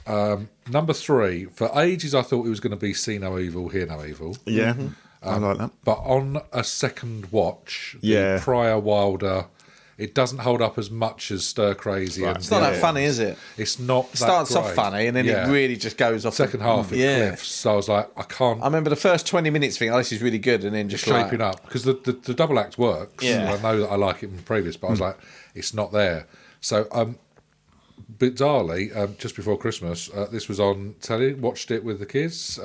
number 3, for ages I thought it was going to be See No Evil, Hear No Evil. Yeah, I like that. But on a second watch, the prior Wilder, it doesn't hold up as much as Stir Crazy. Right. It's not that funny, is it? It's not. It starts off funny and then it really just goes off. Second half it cliffs. So I was like, I can't. I remember the first 20 minutes thinking, this is really good, and then just shaping up because the double act works. Yeah. I know that I like it from previous, but I was like, it's not there. So bizarrely, just before Christmas, this was on telly. Watched it with the kids.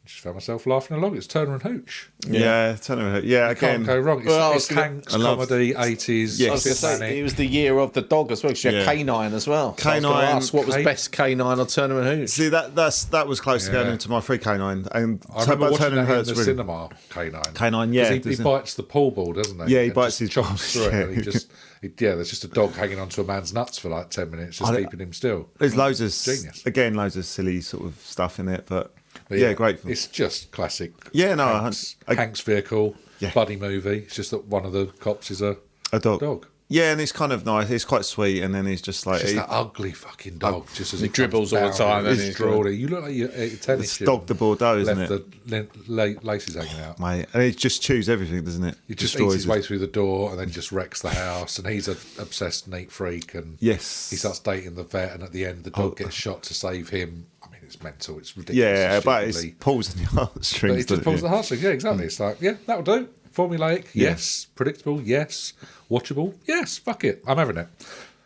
Just found myself laughing along. It's Turner and Hooch. Yeah, Turner and Hooch. Yeah, again, can't go wrong. It's Hank's comedy, 80s. Yes. I was going to say, it was the year of the dog as well. Because you had K9 as well. K9. So what was best, K9 or Turner and Hooch? See, that was close to going into my 3 K9. And I remember watching Turner and that in the cinema, K9. K9, yeah. He bites the pool ball, doesn't he? Yeah, he bites his chops through it. And there's just a dog hanging onto a man's nuts for like 10 minutes, just keeping him still. There's loads of silly sort of stuff in it, but great film. It's just classic. Yeah, no, Hank's vehicle, buddy movie. It's just that one of the cops is a dog. Yeah, and it's kind of nice. It's quite sweet, and then he's just like that ugly fucking dog. Just as he dribbles all the time, and he's drawing. You look like you're a tennis shoe. It's Dog de Bordeaux, isn't it? The laces hanging out, mate. And he just chews everything, doesn't it? He just eats his way through the door, and then just wrecks the house. And he's an obsessed neat freak, and he starts dating the vet, and at the end, the dog gets shot to save him. It's mental. It's ridiculous. Yeah, but it pulls on the heartstrings. But it just pulls the heartstrings. Yeah, exactly. It's like, that'll do. Formulaic, yes. Predictable, yes. Watchable, yes. Fuck it. I'm having it.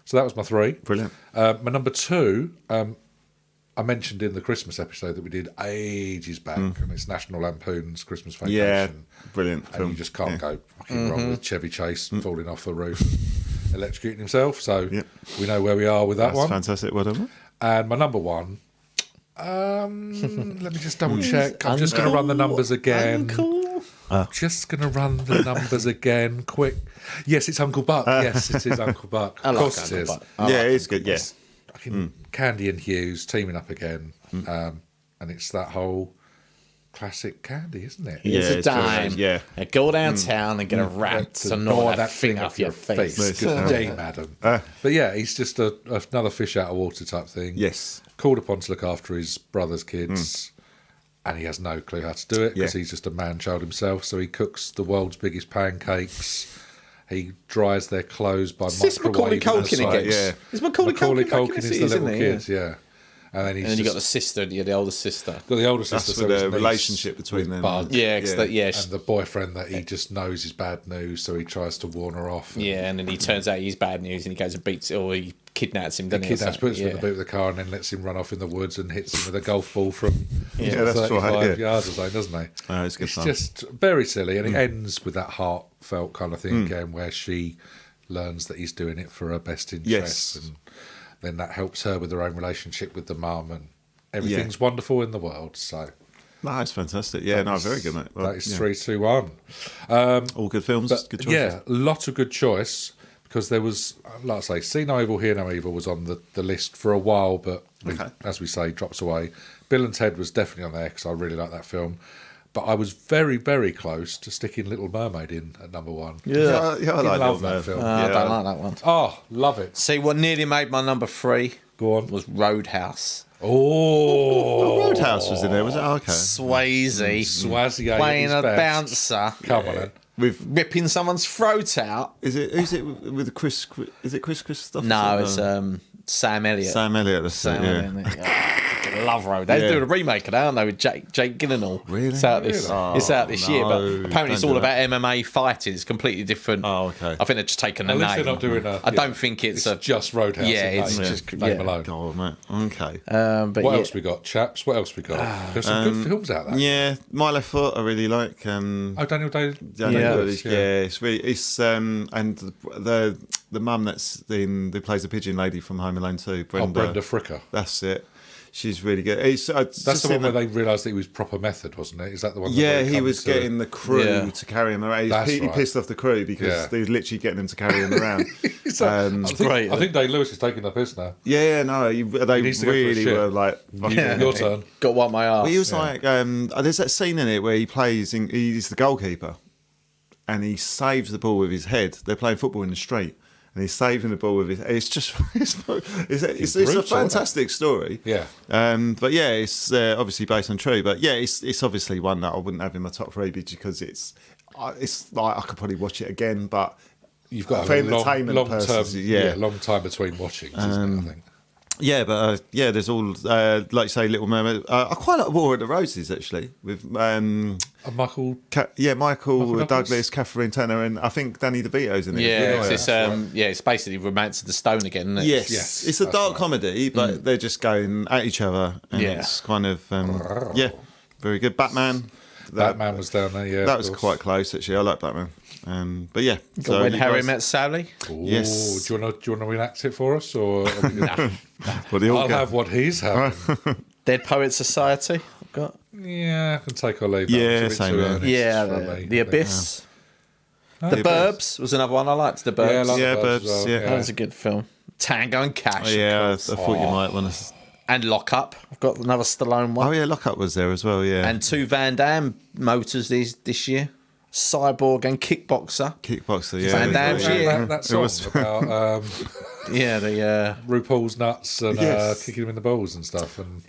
So that was my 3. Brilliant. My number 2, I mentioned in the Christmas episode that we did ages back, and it's National Lampoon's Christmas Vacation. Yeah, brilliant and film. You just can't go fucking wrong with Chevy Chase falling off a roof, electrocuting himself. So we know where we are with that one. That's fantastic. Well done. And my number 1. Let me just double check. I'm just going to run the numbers again. Just going to run the numbers again, quick. Yes, it's Uncle Buck. Yes, it is Uncle Buck. Of course it is. It's good. Yes. Candy and Hughes teaming up again, and it's that whole classic Candy, isn't it? It's a dime. Yeah. Go downtown and get a rat to gnaw that thing off your face. Good day, madam. But he's just another fish out of water type thing. Yes. Called upon to look after his brother's kids, and he has no clue how to do it because he's just a man-child himself. So he cooks the world's biggest pancakes. He dries their clothes by microwaving. Macaulay Culkin again. Yeah. Is Macaulay Culkin is the little kid, And then you got the sister, the older sister. Got the older sister. That's for the relationship between them. And the boyfriend that he just knows is bad news, so he tries to warn her off. And then he turns out he's bad news, and he goes and beats, or he kidnaps him. Puts him in the boot of the car, and then lets him run off in the woods and hits him with a golf ball from 35 yards or so, doesn't he? It's just very silly, and it ends with that heartfelt kind of thing again, where she learns that he's doing it for her best interest, and then that helps her with her own relationship with the mum, and everything's wonderful in the world. So it's fantastic. Yeah, very good, mate. Well, that is 3, 2, 1. All good films. Good choices. Yeah, a lot of good choice. Because there was, like I say, See No Evil, Hear No Evil was on the list for a while, but as we say, drops away. Bill and Ted was definitely on there because I really like that film. But I was very, very close to sticking Little Mermaid in at number 1. I like love that film. I don't like that one. Oh, love it. See, what nearly made my number 3 was Roadhouse. Oh, Roadhouse was in there, was it? Oh, okay. Swayze playing a bouncer. Come on, then. With ripping someone's throat out. who's it with Chris? Is it Chris Christopher? No, it's Sam Elliott. Sam Elliott. That's it, yeah. I love Road. They're doing a remake of that, aren't they, with Jake Gyllenhaal? Really? It's out this year, but apparently it's all about MMA fighting. It's completely different. Oh, okay. I think they're just taking the At least name. they're not doing I don't think it's just Roadhouse. Yeah, it's just name alone. God, mate. Okay. But What else we got, chaps? What else we got? There's some good films out there. Yeah, My Left Foot. I really like. Daniel Day. It's really and the mum that plays the pigeon lady from Home Alone 2, Brenda Fricker. That's it. She's really good. That's the one where they realised that he was proper method, wasn't it? Is that the one? Yeah, he was getting the crew to carry him around. He pissed off the crew because they was literally getting them to carry him around. I think Dave Lewis is taking the piss now. Yeah, no, they really were like, your turn. Got to wipe my ass. Well, he was like, there's that scene in it where he's the goalkeeper and he saves the ball with his head. They're playing football in the street. And he's saving the ball with his. It's just it's a fantastic story. Yeah. But yeah, it's obviously based on true. But yeah, it's obviously one that I wouldn't have in my top 3 because it's like I could probably watch it again, but you've got for entertainment purposes, long time between watchings, isn't it, I think. Yeah, but there's all like you say, Little Mermaid. I quite like War of the Roses actually with Michael. Michael Douglas, Catherine Turner, and I think Danny DeVito's in it. Yeah, it's basically Romance of the Stone again, isn't it? Yes. It's a dark comedy, but they're just going at each other, and it's kind of very good. Batman was down there. Yeah, that was quite close actually. I like Batman. But yeah, so When Harry Met Sally. Yes. Do you want to reenact it for us, or I'll have what he's having? Dead Poets Society. I've got. Yeah, I can take or leave. Yeah, same. The Abyss. The Burbs was another one I liked. The Burbs. Yeah, Burbs. Well. Yeah, that was a good film. Tango and Cash. I thought you might want to. And Lock Up. I've got another Stallone one. Oh yeah, Lock Up was there as well. Yeah. And 2 Van Damme motors this year. Cyborg and Kickboxer. Yeah. Van Damme's year. That song about the RuPaul's nuts and kicking him in the balls and stuff, and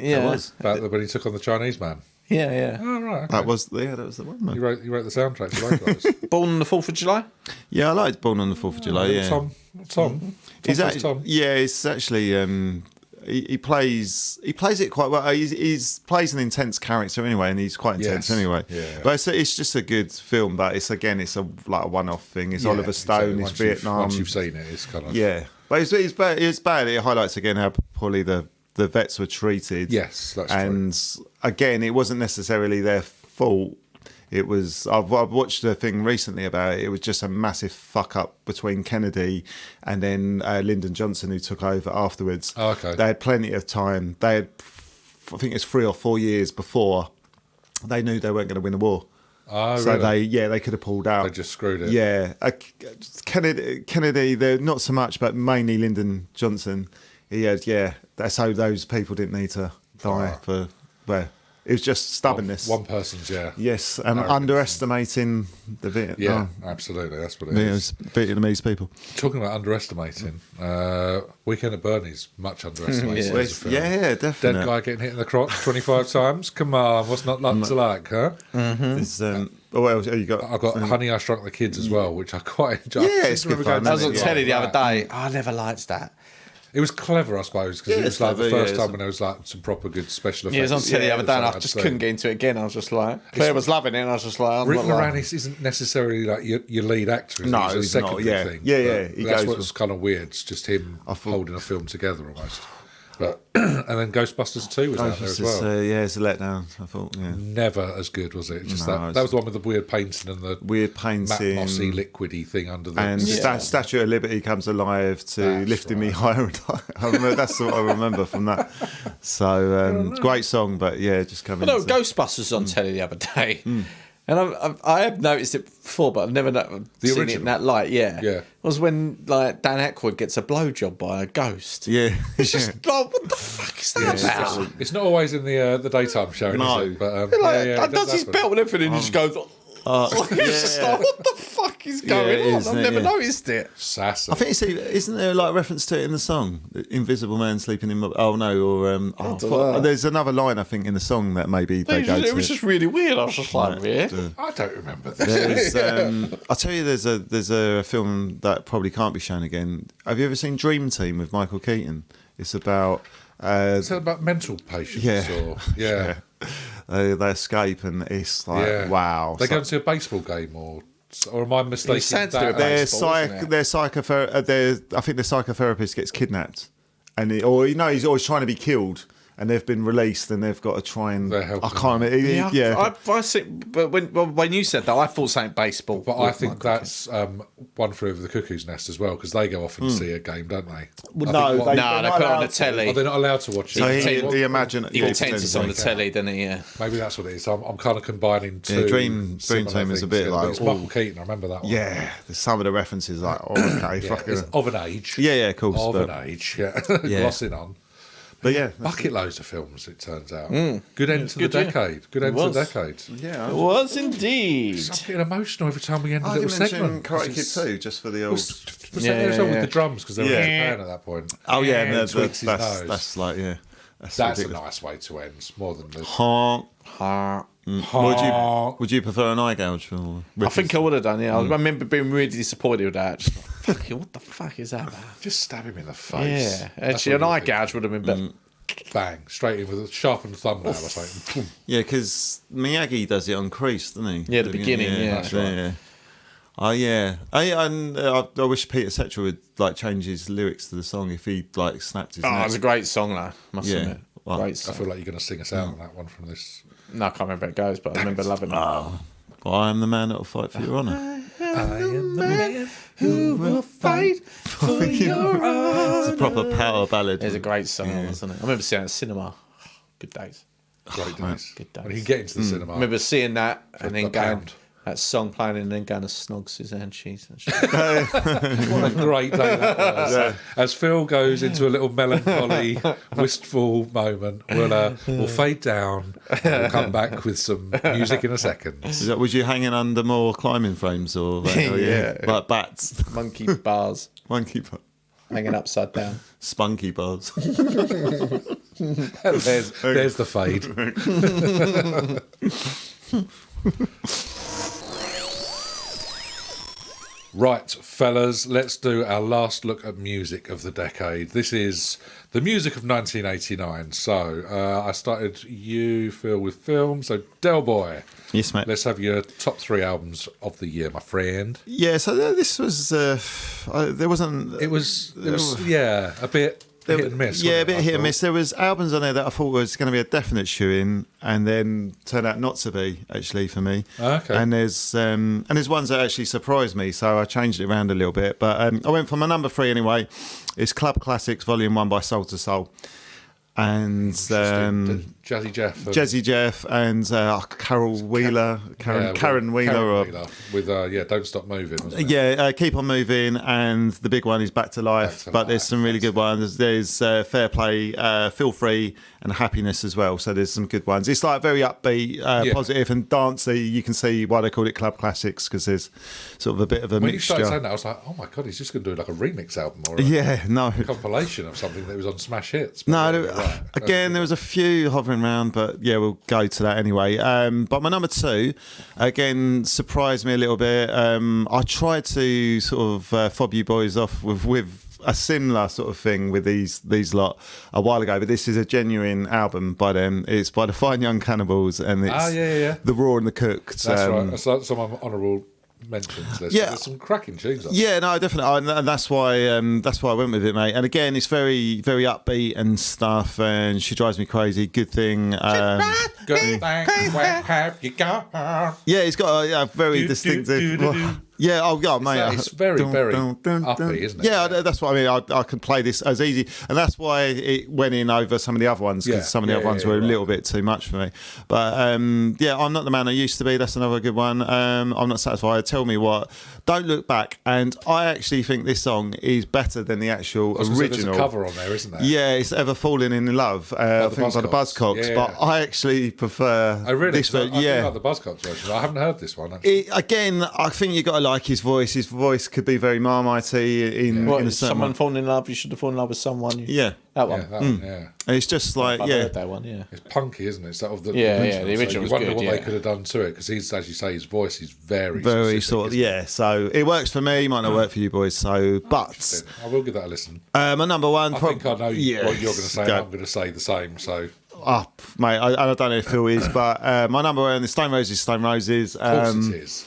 about when he took on the Chinese man. Yeah. Oh right. Okay. That was the one. Man. You wrote the soundtrack to both of those. Born on the 4th of July. Yeah, I liked Born on the 4th of July. Yeah. Tom. Tom. Yeah, it's actually. He plays it quite well. He plays an intense character anyway, and he's quite intense anyway. Yeah. But it's just a good film. But it's a one-off thing. It's Oliver Stone. It's Vietnam. Once you've seen it, it's kind of But it's bad. It's bad. It highlights again how poorly the vets were treated. Yes, that's true. Again, it wasn't necessarily their fault. It was. I've watched a thing recently about it. It was just a massive fuck up between Kennedy and then Lyndon Johnson, who took over afterwards. Oh, okay. They had plenty of time. They had, I think it's 3 or 4 years before they knew they weren't going to win the war. Oh, so really? they could have pulled out. They just screwed it. Yeah, Kennedy. They're not so much, but mainly Lyndon Johnson. That's how those people didn't need to die for. Well, it was just stubbornness. One person's, Yes, and underestimating the Vietnam. Yeah, absolutely. That's what it is. It was Vietnamese people. Talking about underestimating, Weekend at Bernie's much underestimated as a film. Yeah, definitely. Dead guy getting hit in the crotch 25 times. Come on, what's not to like, huh? Mm-hmm. What else have you got? I've got Honey, I Shrunk the Kids as well, which I quite enjoy. Yeah, it's good fun. I was on telly the other day. I never liked that. It was clever, I suppose, because it was like the first time when there was like some proper good special effects. Yeah, it was on telly the other day, and I just couldn't get into it again. I was just like, Claire was loving it, and I was just like, Rick Moranis isn't necessarally like your lead actor. No, he's a secondary thing. Yeah. That's what's kind of weird. It's just him holding a film together almost. But and then Ghostbusters 2 was out there as well. It's a letdown. I thought, never as good, was it? Just that was the one with the weird painting and the matte mossy liquidy thing under the and Statue of Liberty comes alive to lifting me higher and higher. I remember, that's what I remember from that. So great song, but just coming. No, Ghostbusters on telly the other day. And I have noticed it before, but I've never seen it in that light. Yeah. Was when like Dan Aykroyd gets a blowjob by a ghost. Yeah, it's just like, what the fuck is that about? It's not always in the daytime show. No, is it? But does his belt and everything, and he just goes. What the fuck is going on? I've never noticed it. Sassy. I think isn't there like a reference to it in the song? Invisible Man sleeping in my... Oh, no, or... there's another line, I think, in the song that maybe they go to. It was just really weird. I was just like, I don't remember this. I'll tell you, there's a film that probably can't be shown again. Have you ever seen Dream Team with Michael Keaton? It's about... Is that about mental patients? Yeah. They escape and it's like, wow. They go to a baseball game or am I mistaken? I think their psychotherapist gets kidnapped. He's always trying to be killed. And they've been released, and they've got to try and. I can't remember. I think, but when you said that, I thought something baseball. But I think that's One Flew Over the Cuckoo's Nest as well, because they go off and see a game, don't they? Well, they put it on the telly. They're not allowed to watch it. So he imagine he pretends it's on the telly, doesn't he? Yeah. Maybe that's what it is. I'm kind of combining two. Yeah, Dream Team is a bit like. It's Michael Keaton. I remember that one. Yeah, some of the references like, it's of an age. Yeah, of course. Of an age. Yeah, glossing on. But yeah, bucket loads of films. It turns out, good end to the decade. Good end to the decade. Yeah, it was indeed. I'm getting emotional every time we end a little segment. Karate Kid 2, just for the old. Was with the drums because they were in Japan at that point. Oh yeah, that's like That's a nice way to end. More than the Would you prefer an eye gouge film? I think I would have done. Yeah, I remember being really disappointed with that. Just like, fuck you, what the fuck is that? Just stab him in the face. Yeah, actually, an eye gouge would have been better. Bang, straight in with a sharpened thumbnail or something. Yeah, because Miyagi does it on Crease, doesn't he? Yeah, the beginning. Yeah, that's right. Yeah. Oh yeah, I wish Peter Setcher would like change his lyrics to the song if he like snapped his neck. Oh, it's a great song, though. Must admit, great song. I feel like you're going to sing us out on that one from this. No, I can't remember how it goes, but I remember loving it. Oh, well, I am the man that will fight for your honour. I am the man who will fight for your honour. It's a proper power ballad. It's a great song, isn't it? I remember seeing it at cinema. Good days. Great days. Good days. When you get into the cinema. I remember seeing that and then going... That song playing and then going to snog Suzanne cheese. What a great day that was. Yeah. As Phil goes into a little melancholy, wistful moment, we'll fade down and we'll come back with some music in a second. Was you hanging under more climbing frames or like bats? Monkey bars. Hanging upside down. Spunky bars. there's the fade. Right, fellas, let's do our last look at music of the decade. This is the music of 1989. So I started you, Phil, with film. So Del Boy. Yes, mate. Let's have your top 3 albums of the year, my friend. Yeah, so this was... there wasn't... It was a bit... hit and miss. Yeah, a bit hit and miss. There was albums on there that I thought was going to be a definite shoe-in, and then turned out not to be, actually, for me. Okay. And there's ones that actually surprised me, so I changed it around a little bit. But I went for my number 3 anyway. It's Club Classics Volume 1 by Soul to Soul. And Jazzy Jeff and Carol Wheeler, Karen Wheeler, with Don't Stop Moving. Wasn't it? Keep on Moving, and the big one is Back to Life. But there's some really good ones. There's Fair Play, Feel Free, and Happiness as well. So there's some good ones. It's like very upbeat, positive, and dancey. You can see why they called it Club Classics, because there's sort of a bit of a when mixture. When you started saying that, I was like, oh my god, he's just going to do like a remix album or a compilation of something that was on Smash Hits. But again, there was a few hovering around, but yeah, we'll go to that anyway. But my number 2, again, surprised me a little bit. I tried to sort of fob you boys off with a similar sort of thing with these lot a while ago, but this is a genuine album by them. It's by the Fine Young Cannibals, and it's The Raw and the Cooked. That's right. That's like some honourable mentions. There's some cracking tunes. Yeah, no, definitely, and that's why I went with it, mate. And again, it's very, very upbeat and stuff. And She Drives Me Crazy, good thing. Good thing. Where have you gone? Yeah, it's got a very distinctive. Yeah, oh god, mate. It's very uppy, isn't it? Yeah, that's what I mean. I could play this as easy, and that's why it went in over some of the other ones, because some of the other ones were a little bit too much for me. But I'm Not the Man I Used to Be. That's another good one. I'm Not Satisfied. Tell Me What. Don't Look Back. And I actually think this song is better than the actual original. There's a cover on there, isn't there? Yeah, it's Ever Falling in Love. I think by the Buzzcocks. Yeah. But I actually prefer this. I do like the Buzzcocks version. I haven't heard this one. Again, I think you got to like his voice. His voice could be very Marmitey in a certain someone falling in love. You should have fallen in love with someone. Yeah, that one. And it's just like I've heard that one. Yeah, it's punky, isn't it? It's that of the original. The original. So you was wonder good, what they could have done to it, because he's, as you say, his voice is very sort of So it works for me. Might not work for you boys. So, but I will give that a listen. My number one. I think I know what you're going to say. And I'm going to say the same. So. Up, mate. I don't know if Phil is, but my number one is Stone Roses. Stone Roses. Of course it is.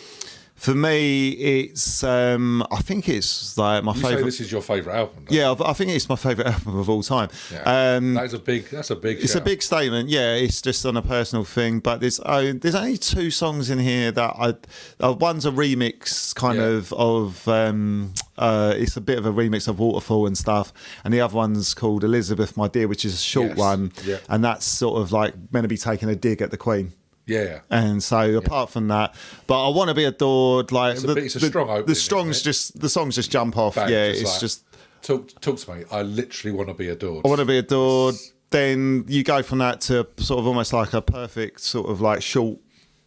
For me, it's I think it's like my favourite. This is your favourite album. Yeah, I think it's my favourite album of all time. Yeah. That's a big. It's shout. A big statement. Yeah, it's just on a personal thing. But there's only 2 songs in here that one's a remix kind of it's a bit of a remix of Waterfall and stuff, and the other one's called Elizabeth, My Dear, which is a short one, and that's sort of like meant to be taking a dig at the Queen. Yeah, and so apart from that, but I Want to Be Adored. Like it's a strong opening. The songs just jump off. Bang, just talk to me. I literally want to be adored. I Want to Be Adored. Then you go from that to sort of almost like a perfect sort of like short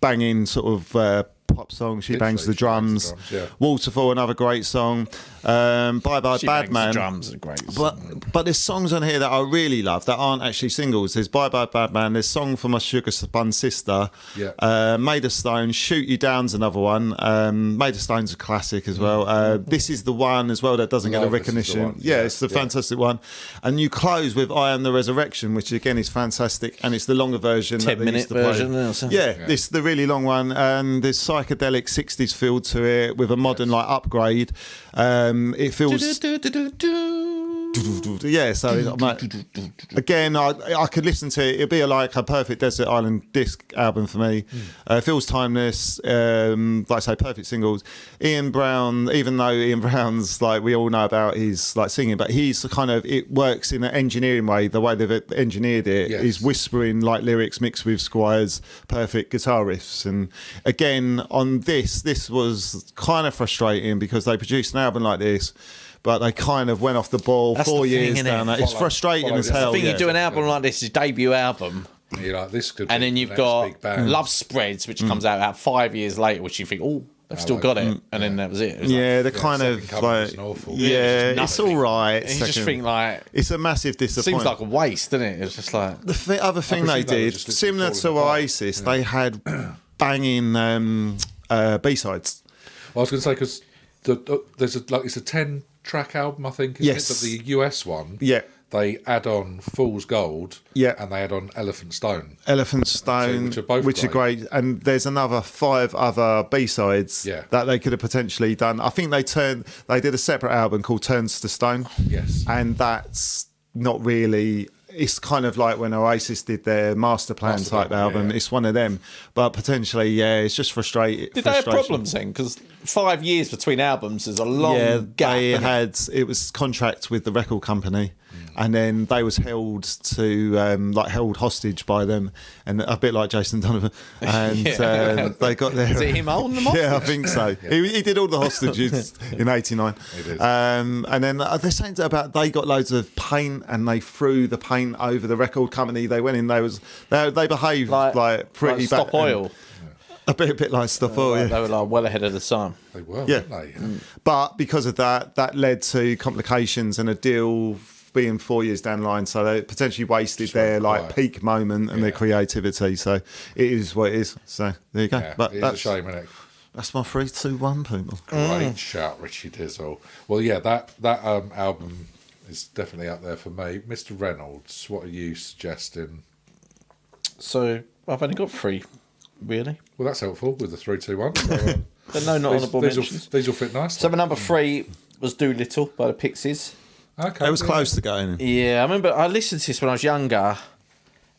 banging sort of pop song. She bangs the drums. Waterfall, another great song. Bye Bye Bad Man. The drums are great. But there's songs on here that I really love that aren't actually singles. There's Bye Bye Bad Man. There's Song for My Sugar Spun Sister. Made of Stone. Shoot You Down's another one. Made of Stone's a classic as well. This is the one as well that doesn't get a recognition. It's the fantastic one. And you close with I Am the Resurrection, which again is fantastic, and it's the longer version. 10-minute version. This the really long one, and there's psychedelic 60s feel to it with a modern like upgrade. It feels so again I could listen to it. It'd be like a perfect Desert Island Disc album for me. Feels timeless, like I say, perfect singles. Ian Brown, even though Ian Brown's like we all know about his like singing, but he's kind of, it works in an engineering way. The way they've engineered it is whispering like lyrics mixed with Squire's perfect guitar riffs. And again on this was kind of frustrating because they produced an album like this, but they kind of went off the ball. That's 4 the years thing, down that. It's frustrating as hell. The thing you do an album like this, his debut album, you're like, this could and then you've got Love Spreads, which comes out about 5 years later, which you think, oh, they've still got it, and then that was it. It was they're kind of like, it's all right. And you just think like, it's a massive disappointment. Seems like a waste, doesn't it? It's just like the other thing they did, similar to Oasis, they had banging B-sides. Well, I was going to say because there's it's a 10-track album, I think. Isn't it? But the US one, they add on Fool's Gold, and they add on Elephant Stone, which are great. And there's another 5 other B-sides that they could have potentially done. I think they did a separate album called Turns to Stone. Yes, and that's not really. It's kind of like when Oasis did their Master Plan type album. It's one of them, but potentially, it's just frustrating. Did they have problems then? Because 5 years between albums is a long gap. It was contract with the record company, and then they was held hostage by them, and a bit like Jason Donovan, and they got their. Is it him holding them hostage? Yeah, I think so. He did all the hostages in '89, and then they're saying about they got loads of paint and they threw the paint over the record company. They went in. They behaved like pretty bad. Stop Oil. A bit like Stop Oil. They were like well ahead of the time. They were, weren't they? But because of that led to complications and a deal being 4 years down the line. So they potentially wasted their peak moment and their creativity. So it is what it is. So there you go. Yeah, but it's a shame, isn't it? That's my 3, 2, 1, people. Great shout, Richie Dizzle. Well, that album is definitely up there for me. Mr. Reynolds, what are you suggesting? So I've only got 3, really. Well, that's helpful with the 3, 2, 1. So, but no, not honourable mentions. These will fit nicely. So my number 3 was Doolittle by the Pixies. Okay, it was close to going. Yeah, I remember I listened to this when I was younger.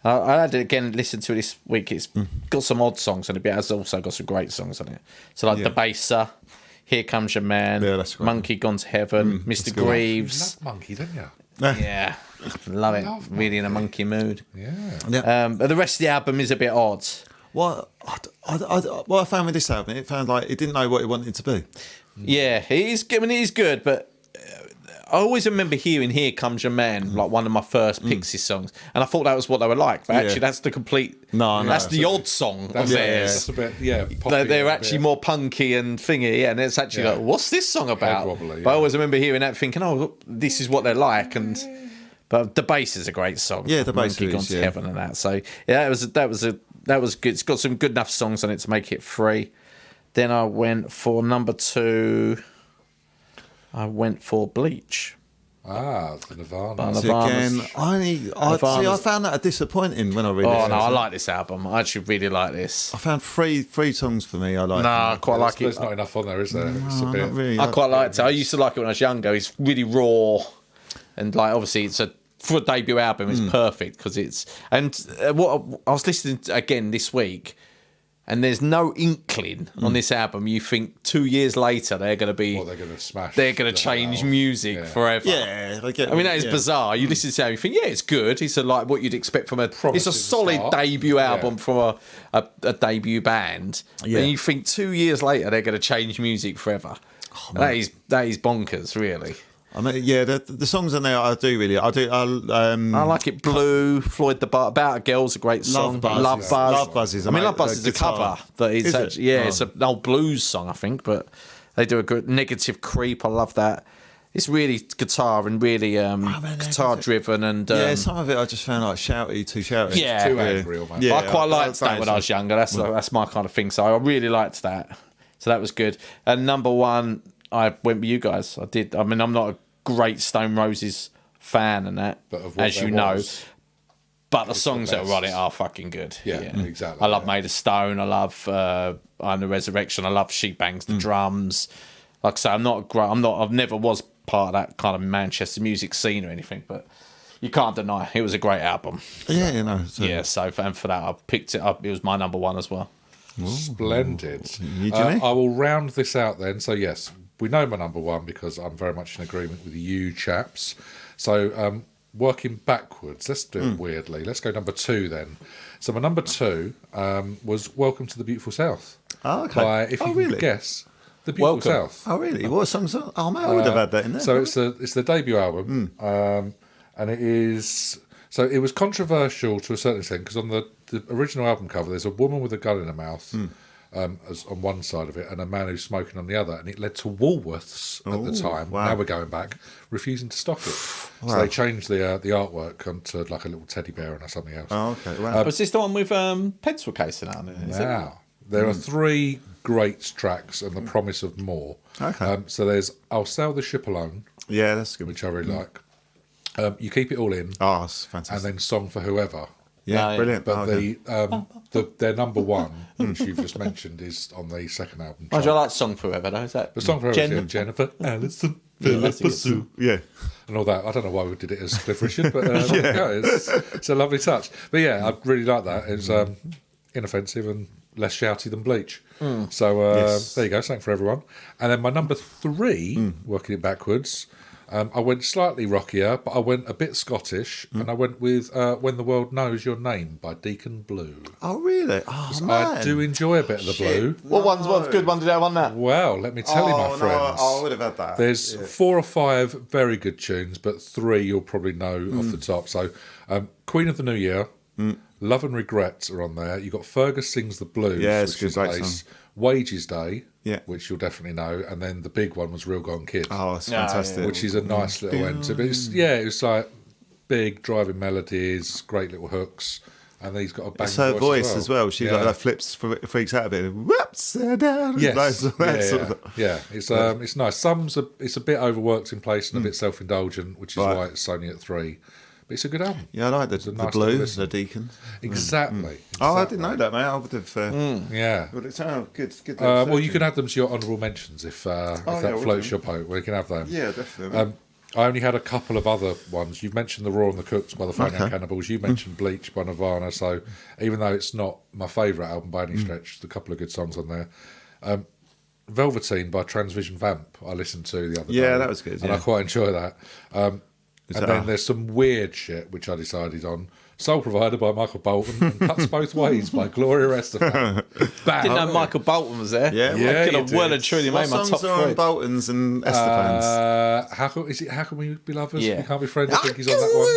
I had to again listen to it this week. It's got some odd songs on it, but it has also got some great songs on it. So like Debaser, Here Comes Your Man, that's great. Monkey Gone to Heaven, Mr. Greaves. You love Monkey, didn't you? Yeah, love it. Really in a monkey mood. Yeah. But the rest of the album is a bit odd. What I found with this album, it found like it didn't know what it wanted to be. Yeah, it is. I mean, it is good, but I always remember hearing "Here Comes Your Man" like one of my first Pixies songs, and I thought that was what they were like. But actually, that's the complete. That's the odd song of theirs. That's a bit, They're actually more punky and thingy, and it's actually like, what's this song about? Wobbly, but I always remember hearing that, thinking, oh, this is what they're like, and. But the bass is a great song. Yeah, the bass Monkey Gone to Heaven and that. So yeah, that was good. It's got some good enough songs on it to make it 3. Then I went for number 2. I went for Bleach. The Nirvana. So again, I found that disappointing when I read it. Oh no, I like this album. I actually really like this. I found three songs for me. I like. No, I quite like it. There's not enough on there, is there? It's a bit. Not really. I quite liked it. I used to like it when I was younger. It's really raw, and like obviously for a debut album, it's perfect because it's. And what I was listening to again this week, and there's no inkling on this album. You think 2 years later they're going to be. Well, they're going to smash. They're going to change music forever. Yeah, I mean that is bizarre. You listen to it, and you think, yeah, it's good. It's like what you'd expect from it's a solid debut album from a debut band. Yeah. And you think 2 years later they're going to change music forever. That is bonkers, really. I mean, yeah, the songs on there I like it. Blue, Floyd the Bar, About a Girl's a great song. Love Buzz is. I mean, Love Buzz is a cover. That it's actually, it's an old blues song, I think, but they do a good Negative Creep. I love that. It's really guitar and really guitar driven and some of it I just found like too shouty. Yeah, too angry almost. Yeah, I quite liked that when I was younger. That's my kind of thing. So I really liked that. So that was good. And number 1. I went with you guys. I did. I mean, I'm not a great Stone Roses fan and that, as you know. But the songs that are on it are fucking good. Yeah, exactly. I love Made of Stone. I love I'm the Resurrection. I love She Bangs the Drums. Like I say, I've never was part of that kind of Manchester music scene or anything, but you can't deny it was a great album. Yeah, you know. So for that, I picked it up. It was my number 1 as well. Splendid. I will round this out then. So yes, we know my number 1 because I'm very much in agreement with you chaps. So working backwards, let's do it weirdly. Let's go number 2 then. So my number 2 was Welcome to the Beautiful South. Oh, okay. By, if you can guess, The Beautiful South. Oh, really? What songs? Oh, man, I would have had that in there. So it's the debut album, and it is. So it was controversial to a certain extent because on the original album cover, there's a woman with a gun in her mouth as on one side of it, and a man who's smoking on the other, and it led to Woolworths at the time. Wow. Now we're going back, refusing to stock it. Wow. So they changed the artwork onto like a little teddy bear or something else. Oh, okay. Wow. Was this the one with pencil casing on it? Now there are 3 great tracks and the promise of more. Okay. So there's I'll Sail the Ship Alone. Yeah, that's good. Which I really like. You Keep It All In. Oh, that's fantastic. And then Song for Whoever. Yeah, brilliant. But their number 1, which you've just mentioned, is on the second album. I like Song for Whoever, though. Is that the Song for Whoever? Yeah, Jennifer, Alison, Philippa Sue. Yeah. And all that. I don't know why we did it as Cliff Richard, but it's a lovely touch. But yeah, I really like that. It's inoffensive and less shouty than Bleach. So there you go, something for everyone. And then my number 3, working it backwards, I went slightly rockier, but I went a bit Scottish, and I went with When the World Knows Your Name by Deacon Blue. Oh, really? Oh, man. I do enjoy a bit of the Blue. What good one did I have on that? Well, let me tell you, my friends. I would have had that. There's 4 or 5 very good tunes, but 3 you'll probably know off the top. So, Queen of the New Year, Love and Regrets are on there. You've got Fergus Sings the Blues, which is ace. Wages Day, which you'll definitely know, and then the big one was Real Gone Kid. Oh, it's fantastic. Which is a nice little end to it. It's like big driving melodies, great little hooks, and he's got a bang. It's her voice as well. She like freaks out a bit. Whoops, down. Yes, It's nice. It's a bit overworked in place and a bit self-indulgent, which is why it's only at 3. It's a good album. Yeah, I like the nice Blues, the Deacon. Exactly. Oh, I didn't know that, mate. I would have. Yeah. Would it sound good? Well, you can add them to your honourable mentions if that floats your boat. We can have them. Yeah, definitely. I only had a couple of other ones. You've mentioned The Raw and the Cooks by the Fine Young Cannibals. You mentioned Bleach by Nirvana. So even though it's not my favourite album by any stretch, there's a couple of good songs on there. Velveteen by Transvision Vamp I listened to the other day. Yeah, that was good. And I quite enjoy that. And then there's some weird shit which I decided on. Soul Provider by Michael Bolton and Cuts Both Ways by Gloria Estefan. Didn't know Michael Bolton was there. Yeah, could have well and truly made my top songs are on 3. Bolton's and Estefan's? How can we be lovers? Yeah. We can't be friends. I think he's on that one.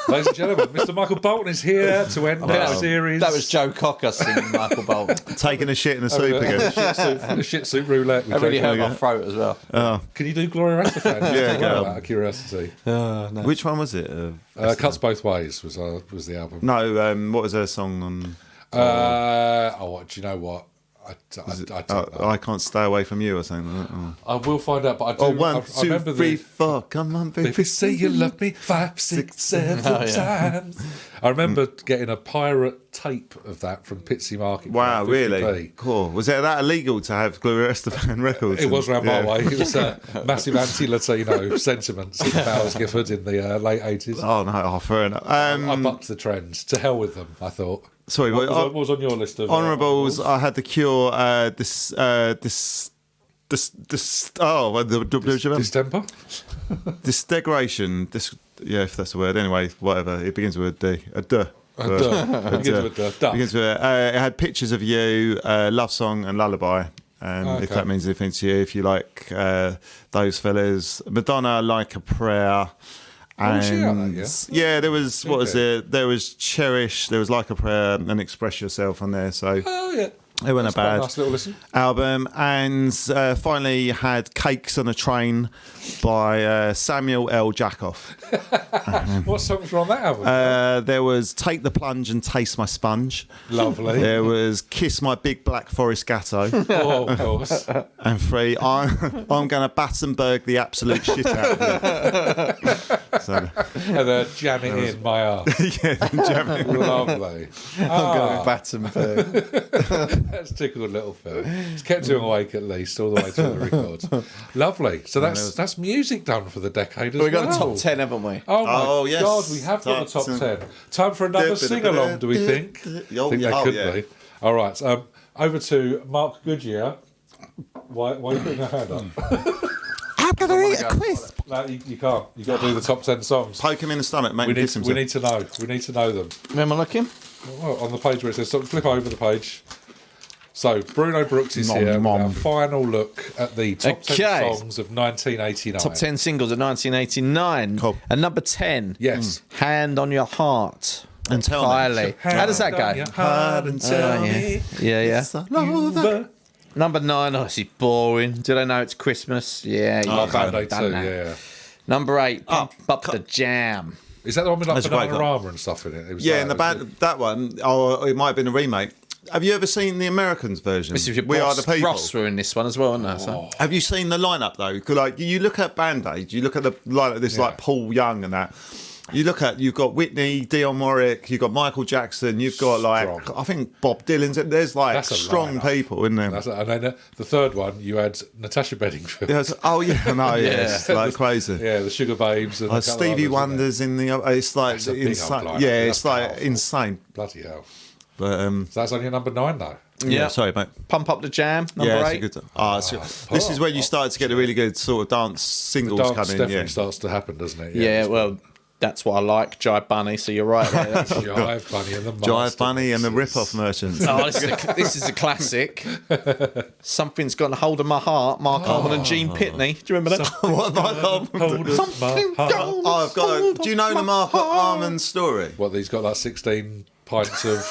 Ladies and gentlemen, Mr. Michael Bolton is here to end our series. That was Joe Cocker singing Michael Bolton. Taking a shit in the soup again. The shit soup roulette. That really hurt my throat as well. Can you do Gloria Estefan? Yeah, go out of curiosity. No. Which one was it? Cuts Both Ways was the album. No, what was her song on? Do you know what? I don't know. I Can't Stay Away From You or something like that. I will find out, but I do. Oh, 1, I 2, remember 3, 4. Come on, baby. Baby, say you love me 5, 6, 7 times. I remember getting a pirate tape of that from Pitsy Market. Wow, 50p. really? Cool. Was it that illegal to have Gloria Estefan records? It was round my way. It was massive anti-Latino sentiments in Bowers Gifford in the late 80s. Oh, no, fair enough. I bucked the trend. To hell with them, I thought. Sorry, what was on your list of honourables? I had The Cure. Distemper? Distegration. If that's a word. Anyway, whatever. It begins with a D. A D. Begins with it had Pictures of You, Love Song, and Lullaby. If that means anything to you, if you like those fellas, Madonna, Like a Prayer. And there was there was Cherish, there was Like a Prayer and Express Yourself on there. So it wasn't a bad nice little listen. album. And finally had Cakes on a Train by Samuel L. Jackoff. What songs were on that album? There was Take the Plunge and Taste My Sponge. Lovely. There was Kiss My Big Black Forest Gatto. Oh, of course. And 3, I'm going to Battenberg the absolute shit out of you. So, and jam it in my ass. jam it. Lovely. I'm going to Battenberg. That's tickled little Phil. It's kept him awake at least all the way through the records. Lovely. So that's music done for the decade as well. We've got a top 10, haven't we? Oh my yes. God, we have got a top 10. Time for another sing-along, do we think? I think that could be. All right, over to Mark Goodyear. Why are you putting your hand up? I'm going to eat a crisp. No, you can't. You've got to do the top 10 songs. Poke him in the stomach, mate. We need to know. We need to know them. Where am I looking? Well, on the page where it says, flip over the page. So, Bruno Brooks is here with our final look at the top 10 songs of 1989. Top 10 singles of 1989. Cool. And number 10. Yes. Hand on Your Heart. And Tell Kylie. Me. How does that go? Hard and tell me. Yeah. Over. Number 9. Oh, this is boring. Do they know it's Christmas? Yeah. Band-Aid too, yeah. Number 8. Pump Up the Jam. Is that the one with like That's great, Bananarama and stuff in it? It was Yeah, in the band, that one, or it might have been a remake. Have you ever seen the Americans version? We Are the People. Ross were in this one as well, aren't they? So. Have you seen the lineup though? 'Cause, like, you look at Band-Aid, you look at the lineup. This like Paul Young and that. You've got Whitney, Dionne Warwick, you've got Michael Jackson, you've got like I think Bob Dylan's. There's like strong people in there. And then the third one, you had Natasha Bedingfield. Yes. It's like crazy. Yeah, the Sugar Babes and Stevie Wonder's in the. It's like insane. Yeah, it's like powerful. Insane. Bloody hell! But so that's only number 9 though. Yeah, sorry, mate. Pump Up the Jam, number 8. It's a good. This is where you started to get a really good sort of dance singles the dance coming. Definitely starts to happen, doesn't it? Yeah, well. That's what I like, Jive Bunny. So you're right. Jive Bunny and the Jive Bunny and the Rip-Off Merchants. Oh, this is a classic. Something's got a hold of my heart. Mark Harmon and Gene Pitney. Do you remember that? What I've got. Do you know the Mark Harmon story? What, he's got like 16 pints of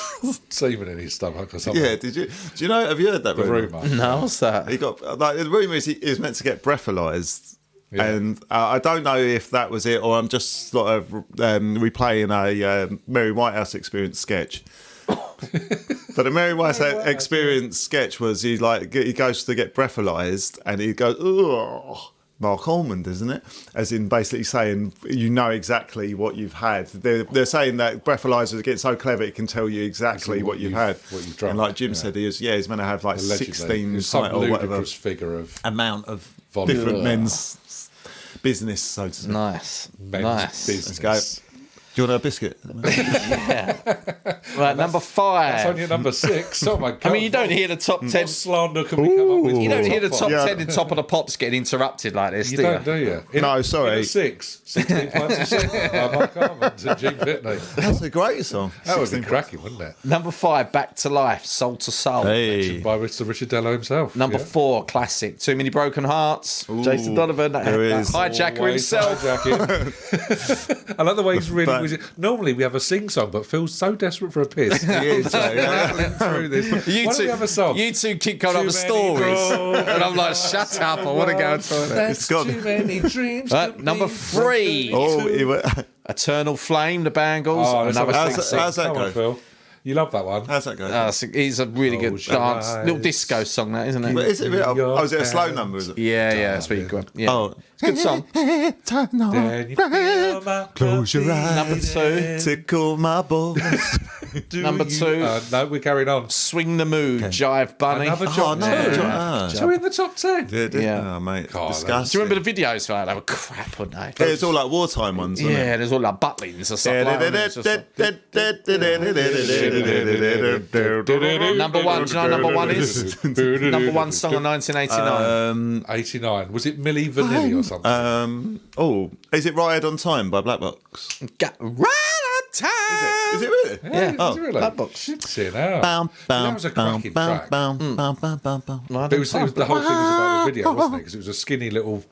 semen in his stomach or something? Yeah. Did you? Do you know? Have you heard that rumour? No, what's that? He got like the rumour is he was meant to get breathalyzed. Yeah. And I don't know if that was it, or I'm just sort of replaying a Mary Whitehouse Experience sketch. But the Mary Whitehouse Experience sketch was he goes to get breathalyzed, and he goes, "Ugh." Mark Almond, isn't it? As in basically saying you know exactly what you've had. They're saying that breathalyzers get so clever it can tell you exactly what you've had. What you've drunk. And like Jim said, he's meant to have like allegedly. 16 some or whatever ludicrous figure of amount of volume. different men's business, so to speak. Nice. Men's business. Let's go. Do you want a biscuit? Right, number 5. That's only at number 6. Oh my God. I mean, you don't hear the top 10. What slander can we come up with? You don't hear the top Yeah. 10 and top of the pops getting interrupted like this, You do don't, do you? No, sorry. In a 6. 16 pints of cider by Mark Armand and Gene Pitney. That's a great song. That would be cracking, wouldn't it? Number 5, Back to Life, Soul to Soul. Hey. By Mr. Richard Dello himself. Number yeah. 4, classic, Too Many Broken Hearts. Jason Donovan, that there is. hijacker Always himself. hijacking. I like the way he's really. Normally we have a sing song, but Phil's so desperate for a piss. He is, Rattling through this. You Why don't we have a song? You two keep coming up Too with many stories. broken And I'm like, shut up, I want to go and toilet. That's gone. too many dreams. to Number be 3. Oh, he went, Eternal Flame, the Bangles. Oh, Another how's six. that- how's that Come on, go? Phil. You love that one. how's that go? He's a really good Close your dance, little eyes. disco song, that isn't it? But is it? Is it a slow number? Is it? Yeah, that's where you go. Yeah. Oh, It's a good song. Turn on. Then you feel my Close your eyes. Number 2, Tickle my balls. number 2, No, we're carrying on. Swing the Mood, Jive Bunny. Another Oh, job. no. Yeah. So we're in the top 10. Yeah. Oh, mate. God, Disgusting. Do you remember the videos for that? They were crap, weren't they? Yeah, it's all like wartime ones, isn't Yeah, there's all like butlins and stuff like that. It's just like- Number 1, do you know what number 1 is? Number 1 song of 1989. 89. Was it Milli Vanilli or something? Is it Ride on Time by Black Box? Got right on time. Is it really? Yeah. Was it really? Black Box. See now. That was a cracking track. But it was, the whole thing was about the video, wasn't it? Because it was a skinny little.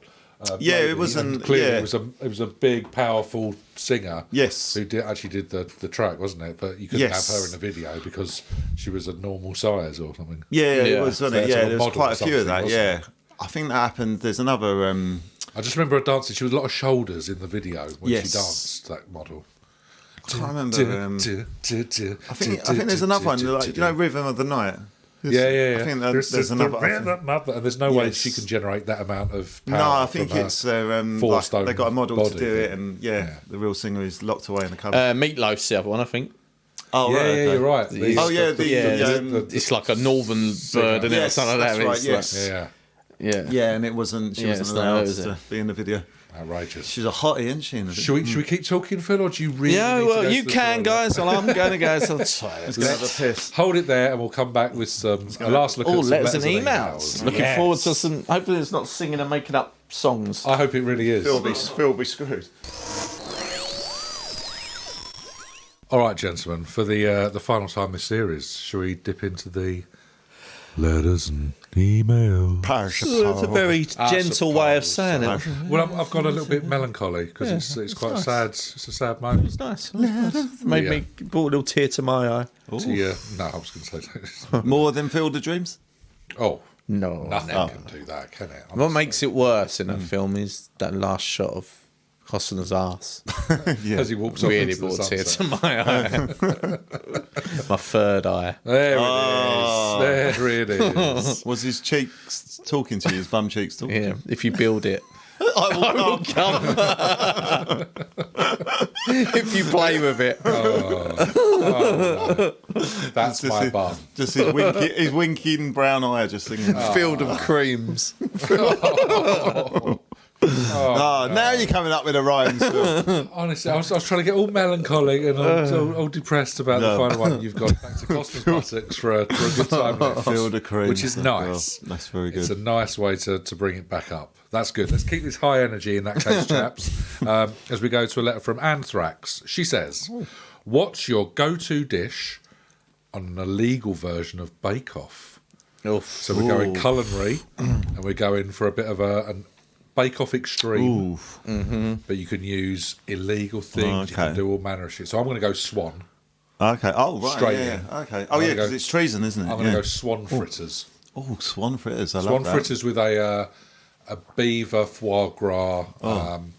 Yeah, lady, it wasn't. and clearly, Yeah. it was a big, powerful singer. Yes. who actually did the track, wasn't it? But you couldn't Yes. have her in the video because she was a normal size or something. Yeah, Yeah. it was, wasn't So it? it's Yeah, a there was model quite or a few of something, that. wasn't Yeah. I think that happened. There's another. I just remember her dancing. She was a lot of shoulders in the video when Yes. she danced. That model. I can't remember. I think there's another one. Like, you know, Rhythm of the Night. Yeah. I think there's another. And there's no way Yes. she can generate that amount of power. No, I think from her it's four stone they got a model body. to do it, and the real singer is locked away in the cupboard. Meatloaf's the other one, I think. Oh, Yeah, right, okay. you're right. Oh, yeah, the It's like a northern bird, isn't it? Or Yes, something like that. that's It's right, like- yes. Yeah. Yeah, and it wasn't. She Yeah, wasn't it's not allowed her, is to it? be in the video. Outrageous. She's a hottie, isn't she? In the Should we keep talking, Phil, or do you really? Yeah, need to well, go you to the can, toilet? guys. Well, I'm going to go to the toilet. Let's have a piss. Hold it there, and we'll come back with some a last look at Oh, some letters and emails. Looking Yes. forward to some. Hopefully, it's not singing and making up songs. I hope it really is. Phil be screwed. All right, gentlemen, for the final time this series, shall we dip into the letters and emails? It's a very gentle way of saying it. Well, I've got a little bit melancholy because it's quite nice. sad. It's a sad moment. It's nice. Made me brought a little tear to my eye. No, I was going to say. More than Field of Dreams? Oh, No. nothing can do that, can it? What makes it worse in that film is that last shot of Costner's ass. As he walks off Really into the brought a tear sunset. to my eye. My third eye. There it is. There it is. Was his cheeks talking to you? His bum cheeks talking? Yeah, if you build it. I will come. If you play with it. That's my bum. Just his winking brown eye just singing. Field of creams. Now you're coming up with a rhyme. Honestly, I was trying to get all melancholic and all depressed about the final one. You've gone back to Costner's buttocks for a good time left, Field of creams. which is nice. Well, that's very good. It's a nice way to bring it back up. That's good. Let's keep this high energy in that case, chaps. As we go to a letter from Anthrax. She says, what's your go-to dish on an illegal version of Bake Off? So we're going culinary and we're going for a bit of an Bake Off extreme. But you can use illegal things. You can do all manner of shit. So I'm going to go swan. Okay. Oh, right. Straight yeah, in. yeah. Okay. Oh, yeah, because it's treason, isn't it? I'm going to go swan fritters. Oh, swan fritters. I Swan love that. fritters with a beaver foie gras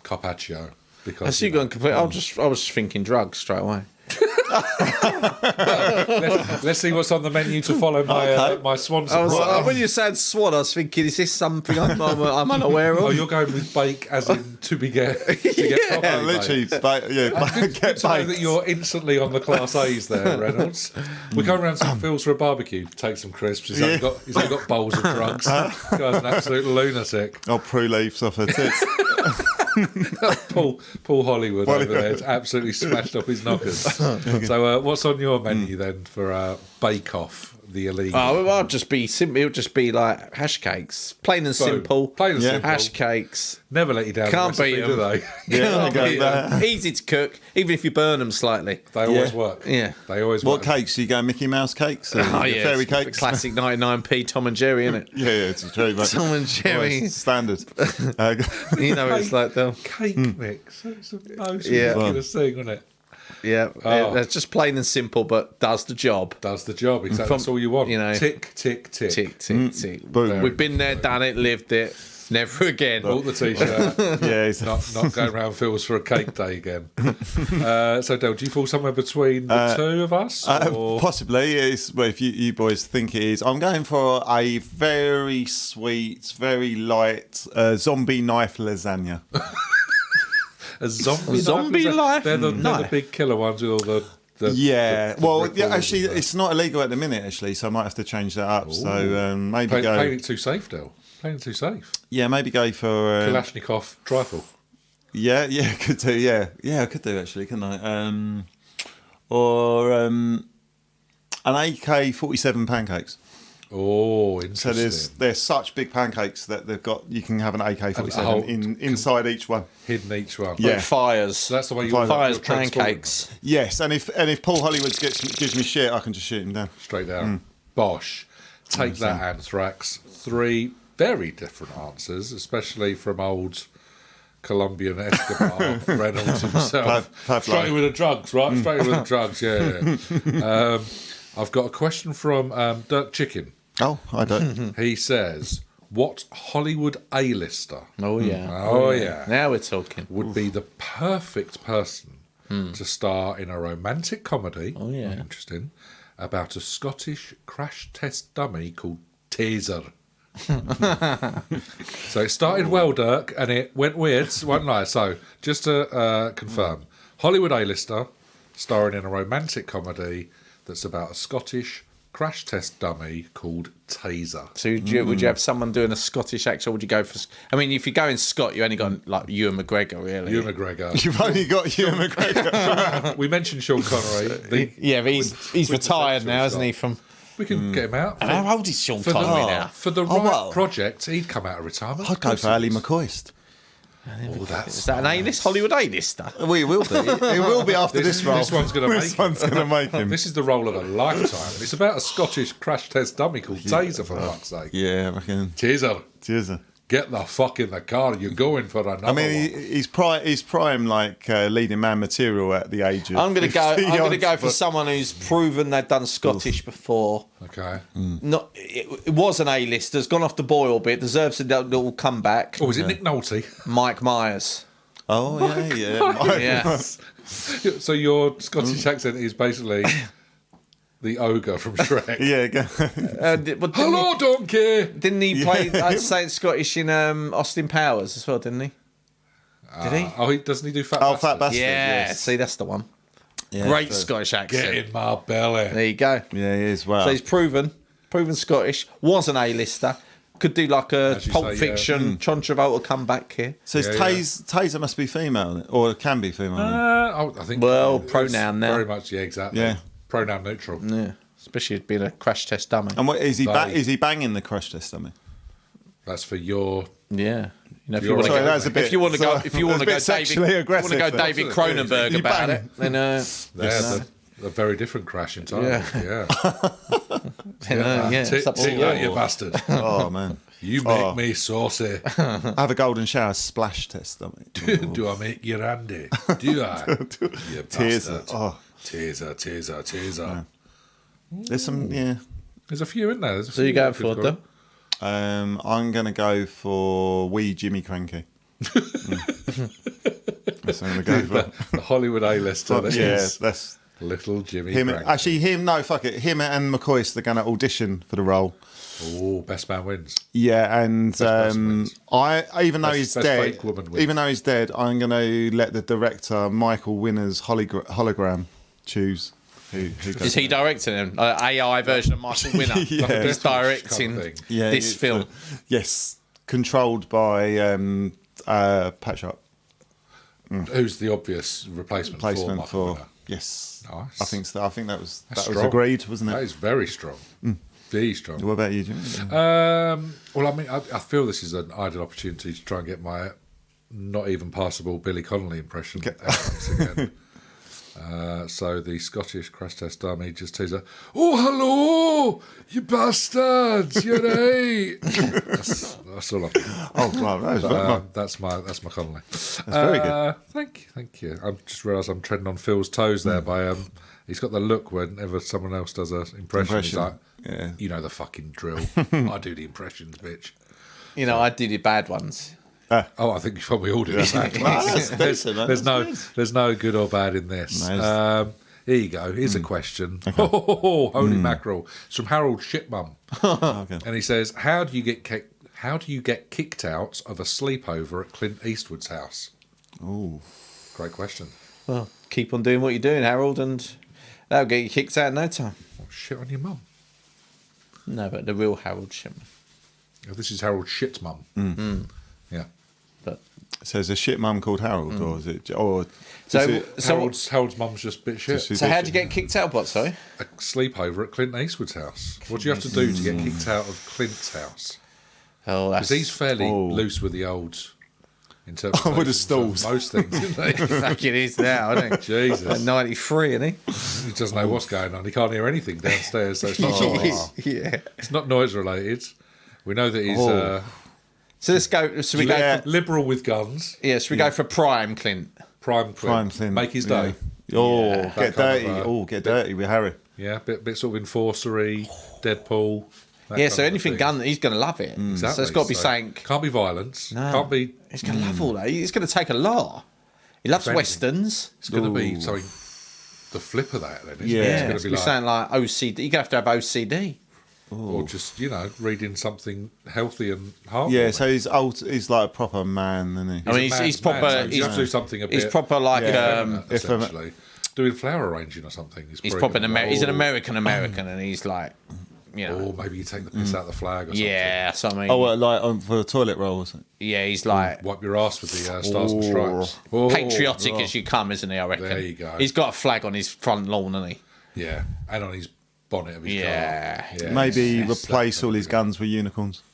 carpaccio. Because I see you going complete. I was just thinking drugs straight away. let's see what's on the menu to follow my my swan surprise. When you said swan, I was thinking, is this something I'm unaware of? Oh, you're going with bake as in to get properly Yeah, literally. baked. Get Good to know that baked. you're instantly on the class A's there, Reynolds. We're going around some Phil's for a barbecue, take some crisps. He's only got bowls of drugs. Guy's an absolute lunatic. Oh, prue leaves off her tits. Paul Hollywood over there has absolutely smashed up his knockers. So what's on your menu then for Bake Off, the illegal? Oh, it'll just be simple. It'll just be like hash cakes, plain and simple. Plain and simple. Hash cakes. Never let you down. Can't the recipe, beat 'em. do they? Can't beat 'em. Easy to cook, even if you burn them slightly. They always work. Yeah. They always What work. cakes? You go Mickey Mouse cakes? Or fairy it's cakes? Classic 99p Tom and Jerry, isn't it? Yeah, it's true, mate. Tom and Jerry. Always standard. You know what it's like, though. Cake mix. That's the most Yeah. ridiculous thing, isn't it? Yeah, that's just plain and simple, but does the job. Does the job. Exactly. That's all you want. You know. Tick, tick, tick. Tick, tick, tick. Boom. We've been there, done it, lived it. Never again. Bought the T-shirt. Yeah, it's not going round fields for a cake day again. So, Del, do you fall somewhere between the two of us? Or? possibly. It's, well, if you boys think it is, I'm going for a very sweet, very light zombie knife lasagna. A zombie, life. They're the knife. big killer ones with all the Yeah, the well, brick yeah, walls actually, and that. it's not illegal at the minute, actually, so I might have to change that up. So maybe Playing it too safe, Del. Playing it too safe. yeah, maybe go for Kalashnikov rifle. yeah, could do, yeah, I could do actually, couldn't I? Or an AK-47 pancakes. Oh, So interesting. they're such big pancakes that you can have an AK-47 inside each one. Hidden each one. Yeah. Like fires. So that's the way you Fires you're transporting pancakes. Yes, and if Paul Hollywood gives me shit, I can just shoot him down. them straight down. Bosh. Take that, Anthrax. 3 very different answers, especially from old Colombian Escobar, Reynolds himself. Pablo. Straight with the drugs, right? Straight with the drugs, yeah. I've got a question from Dirk Chicken. Oh, I don't. He says, what Hollywood A-lister Oh, yeah. Oh, yeah. Now we're talking. would be the perfect person to star in a romantic comedy? Oh, yeah. Interesting. About a Scottish crash test dummy called Taser. So it started well, Dirk, and it went weird. Won't lie. So just to confirm, Hollywood A-lister starring in a romantic comedy that's about a Scottish crash test dummy called Taser. So would you have someone doing a Scottish accent, or would you go for... I mean, if you go in Scott, you only got, like, Ewan McGregor, really. Ewan McGregor. You've only got Ewan McGregor. We mentioned Sean Connery. Yeah, but he's retired now, isn't he, from... We can get him out. And how old is Sean For Connery the, now? for the right well. project, he'd come out of retirement. I'd go for Ali McCoist. Is that an A-list? Hollywood A-lister? We will be. It will be after this role. This one's going to make This one's going to make him. This is the role of a lifetime. It's about a Scottish crash test dummy called Taser, for fuck's sake. Yeah, I reckon. Taser, Cheers. get the fuck in the car. You're going for another I mean, one. he's prime like leading man material at the age of. I'm going to go. 50 I'm going to odds, go for but- someone who's proven they've done Scottish before. Okay. Not, it was an A-lister. Has gone off the boil a bit. Deserves a little comeback. Oh, is it Nick Nolte? Mike Myers. Oh yeah. Yeah. So your Scottish accent is basically the ogre from Shrek. Yeah. Hello, donkey. Didn't he play? I'd say it's Scottish in Austin Powers as well, didn't he? Did he? Oh, doesn't he do Fat Oh, Bastard? Fat Bastard. Yeah. Yes. See, that's the one. Yeah, Great so- Scottish Get accent. in my belly. There you go. Yeah, he is. Wow. So he's proven Scottish. Was an A-lister. Could do like a As you Pulp say, yeah. Fiction, John Travolta comeback here. So it's Taser must be female, or can be female. I think. Well, it's pronoun now. Very much, yeah, exactly. Yeah. Pronoun neutral. Yeah, especially being a crash test dummy. And what is he? They- Is he banging the crash test dummy? That's for your. Yeah, you know, if You're you want to right. go, That was a bit- if you want to go, so- if you want to a go, bit sexually David, if you want to go aggressive, David though. Cronenberg You about bang. it, then There's a very different crash entirely. Yeah. it's up to Take you. that, you bastard. Oh man. You make me saucy. I have a golden shower splash test dummy. Do I make you Randy? Do I? You Taser. bastard. Oh, Taser. there's some. Yeah. There's a few in there. So you going for them? I'm gonna go for Wee Jimmy Cranky. That's what I'm gonna go for. The Hollywood A-lister. That Yeah, is that's little Jimmy him. Cranky. Actually, him. No, fuck it. Him and McCoist. They're gonna audition for the role. Oh, best man wins. Yeah, and person wins. even though Best- he's best dead, fake woman wins. even though he's dead, I'm going to let the director Michael Winner's hologram choose who goes. Is he directing him? AI version of Michael Winner. Yeah. He's directing Kind of thing. Yeah, this it's, film. yes, controlled by Pat Sharp. Who's the obvious replacement for Michael Winner? Yes. Nice. I think so. I think that was strong. agreed, wasn't it? That is very strong. Very strong. What about you, Jim? Well, I mean, I feel this is an ideal opportunity to try and get my not even passable Billy Connolly impression out once again. So the Scottish crash test dummy just teaser. Oh, hello, you bastards! You're right. That's all I can do. Oh, wow, That's my Connolly. That's very good. Thank you. I just realised I'm treading on Phil's toes there by he's got the look whenever someone else does an impression. He's like, you know the fucking drill. I do the impressions, bitch. You know, I do the bad ones. I think you probably all do that. There's no good or bad in this. Nice. Here you go. Here's a question. Okay. Holy mackerel! It's from Harold Shitmum, Okay. and he says, "How do you get kicked out of a sleepover at Clint Eastwood's house?" Ooh, great question. Well, keep on doing what you're doing, Harold, and that'll get you kicked out in no time. Oh, shit on your mum. No, but the real Harold Shitman. Oh, this is Harold Shitmum. Yeah. But so is a shit mum called Harold, or is it? Harold's mum's just a bit shit. So how'd you get kicked out? What? Sorry. A sleepover at Clint Eastwood's house. What do you have to do to get kicked out of Clint's house? Oh, because he's fairly loose with the old interpretation. With the stalls. Most things, isn't he? Fucking is now, isn't he? Jesus. At 93, isn't he? He doesn't know what's going on. He can't hear anything downstairs. So it's not, Yeah. It's not noise related. We know that he's So let's go. Should we go? Liberal with guns. Yeah. Should we go for Prime Clint? Prime Clint. Make his day. Yeah. Get dirty. Get dirty with Harry. Yeah, bit sort of enforcery, Deadpool. Yeah, so anything gun, he's going to love it. Exactly. So it's got to be saying... Can't be violence. No. Can't be... He's going to love all that. He's going to take a lot. He loves Westerns. It's going to be something... The flip of that, then, isn't it? Yeah, it's going to be something like OCD. You're going to have OCD. Or just, reading something healthy and heartwarming. Yeah, so he's old. He's like a proper man, isn't he? I mean, he's proper... So you have to do something a bit... He's proper like... essentially. Doing flower arranging or something. He's proper he's an American, and he's like... Or maybe you take the piss out of the flag or something. Yeah, something. Oh, what, like for a toilet roll or something? Yeah, he's like... Wipe your ass with the Stars and Stripes. Patriotic as you come, isn't he, I reckon? There you go. He's got a flag on his front lawn, hasn't he? Yeah, and on his bonnet of his car. Yeah. Maybe replace all his guns with unicorns.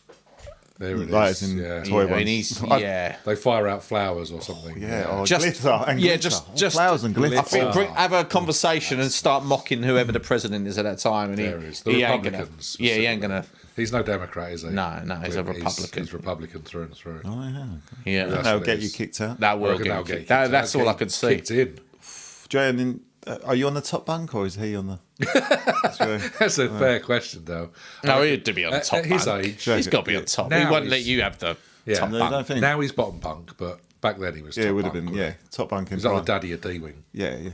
There it like is. Toy ones. And he's, they fire out flowers or something. Or just glitter and glitter. Just flowers and glitter. I think have a conversation and start mocking whoever the president is at that time. And there is. The Republicans. He ain't gonna. He's no Democrat, is he? No, he's a Republican. He's Republican through and through. Oh, yeah. That'll get you kicked out. That will get you kicked out. That's all I could see. Kicked in. Jane, are you on the top bunk or is he on the... That's a fair question, though. No, he'd be on top. At his age, he's got to be on top. He won't let you have the top bunk. Now he's bottom bunk, but back then he was top bunk. Yeah, it would have been, top bunk. He's like the daddy of D-Wing. Yeah.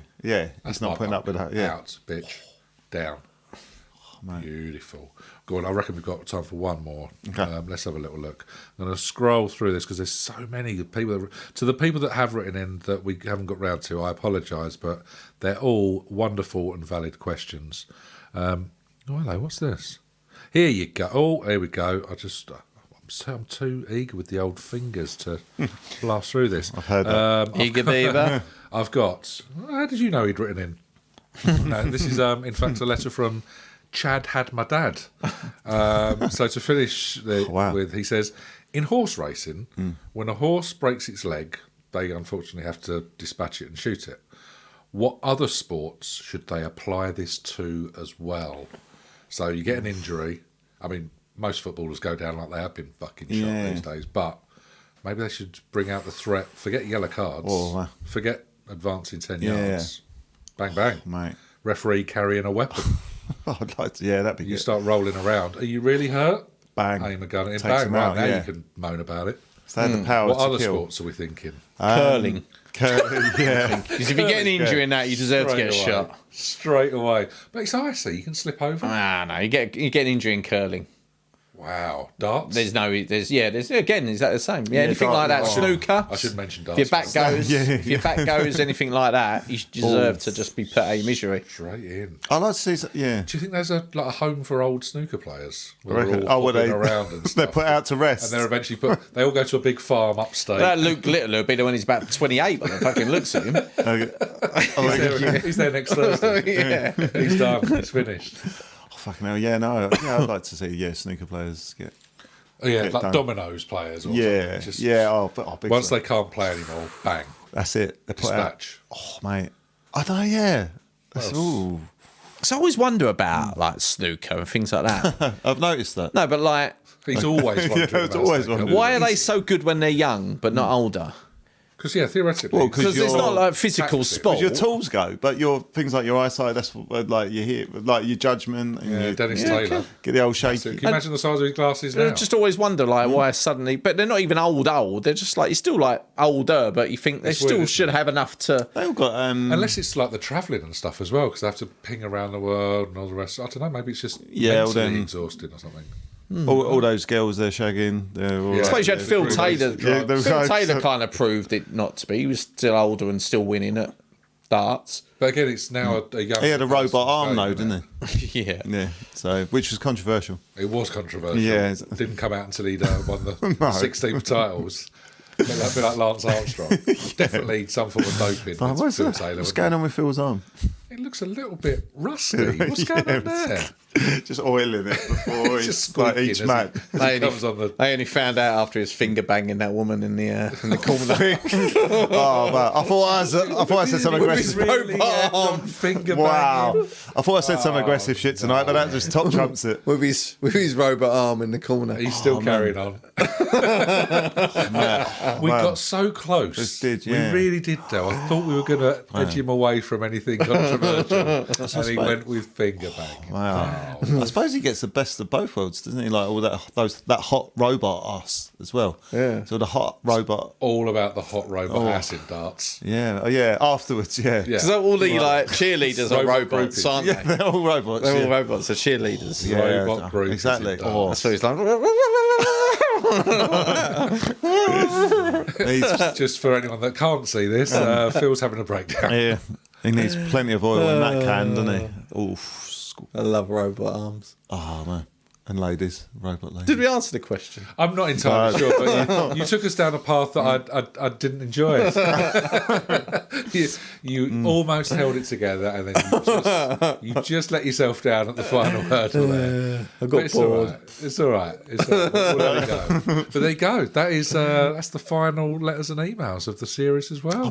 He's not putting up with that. Yeah. Out, bitch. Down. Beautiful. Go on, I reckon we've got time for one more. Okay. Let's have a little look. I'm going to scroll through this because there's so many people. To the people that have written in that we haven't got round to, I apologise, but they're all wonderful and valid questions. Oh, hello, what's this? Here you go. Oh, here we go. I'm too eager with the old fingers to blast through this. I've heard that. Eager beaver. I've got... How did you know he'd written in? No, this is, in fact, a letter from... Chad had my dad. So to finish with, he says, in horse racing, when a horse breaks its leg, they unfortunately have to dispatch it and shoot it. What other sports should they apply this to as well? So you get an injury. I mean, most footballers go down like they have been fucking shot these days, but maybe they should bring out the threat. Forget yellow cards. Forget advancing 10 yards. Bang, bang. Mate. Referee carrying a weapon. I'd like to, that'd be good. You start rolling around. Are you really hurt? Bang. Aim a gun in. Takes Bang. him Right, out, now you can moan about it. So they had the power What to other kill. sports are we thinking? Curling. Yeah. Because if you get an injury in that, you deserve to get a shot. Straight away. But it's icy. You can slip over. No. You get an injury in curling. Wow, darts. There's again, is that the same? Yeah, anything like that, snooker. I should mention darts. If your back goes, anything like that, you deserve to just be put out of your misery. Straight in. I like to see. Yeah. Do you think there's a home for old snooker players? I reckon. Where they around and they're put out to rest, and they're eventually they all go to a big farm upstate. That Luke Little will be the when he's about 28 when it fucking looks at him. He's there next Thursday. Yeah. He's done. He's finished. Fucking hell, yeah, no. Yeah, I'd like to see, snooker players get... like done. dominoes players or Yeah, something. big once time. they can't play anymore, bang. That's it. They put Dispatch. out... Oh, mate. I don't know, yeah. Ooh. So I always wonder about, like, snooker and things like that. I've noticed that. No, but, like... He's always wondering about snooker. Why are they so good when they're young, but not older? Because, theoretically... Well, because it's not like physical sport. Because your tools go, but things like your eyesight, that's what, like, you hear, like, your judgment. And Dennis Taylor. Get the old shaky. Can you imagine the size of his glasses now? I just always wonder, like, why suddenly... But they're not even old. They're just, like, you're still, like, older, but you think they still should have enough to... They all got... Unless it's, like, the travelling and stuff as well, because they have to ping around the world and all the rest. I don't know, maybe it's just mentally exhausting or something. All those girls they're shagging. I suppose you had Phil Taylor. Phil Taylor so- kind of proved it not to be. He was still older and still winning at darts. But again, it's now a young... He had a robot arm, though, didn't he? Yeah. Yeah, so which was controversial. It was controversial. Yeah. It didn't come out until he'd won the 16 titles. A bit like Lance Armstrong. Definitely some form of doping. But what's going on with Phil's arm? It looks a little bit rusty. What's going on there? Just oiling it before Just like squeaking, each isn't match. it? I only found out after his finger banging that woman in the corner. Oh man! I thought I said some aggressive. Finger Wow! banging. I thought I said some aggressive shit tonight, but that just top trumps it. with his robot arm in the corner. He's still carrying on. We got so close. Just did, yeah. We really did, though. I thought we were going to edge him away from anything controversial, and he went with finger bang. Wow! I suppose he gets the best of both worlds, doesn't he? Like all that hot robot ass as well. Yeah. So the hot robot. All about the hot robot acid darts. Yeah. Oh yeah. Afterwards, yeah. Because all the like cheerleaders are Robot robots, groupies. aren't Yeah, they? they're all robots. They're yeah. all robots. They're cheerleaders. Yeah, Robot group. exactly. Oh. That's what he's like. Just for anyone that can't see this, Phil's having a breakdown. Yeah. He needs plenty of oil in that can, doesn't he? Oof. I love robot arms. Oh man. And ladies, robot ladies. Did we answer the question? I'm not entirely sure, but you took us down a path that I didn't enjoy. You almost held it together, and then you just let yourself down at the final hurdle there. I got bored. It's all right. We'll let it go. But there you go. That is that's the final letters and emails of the series as well.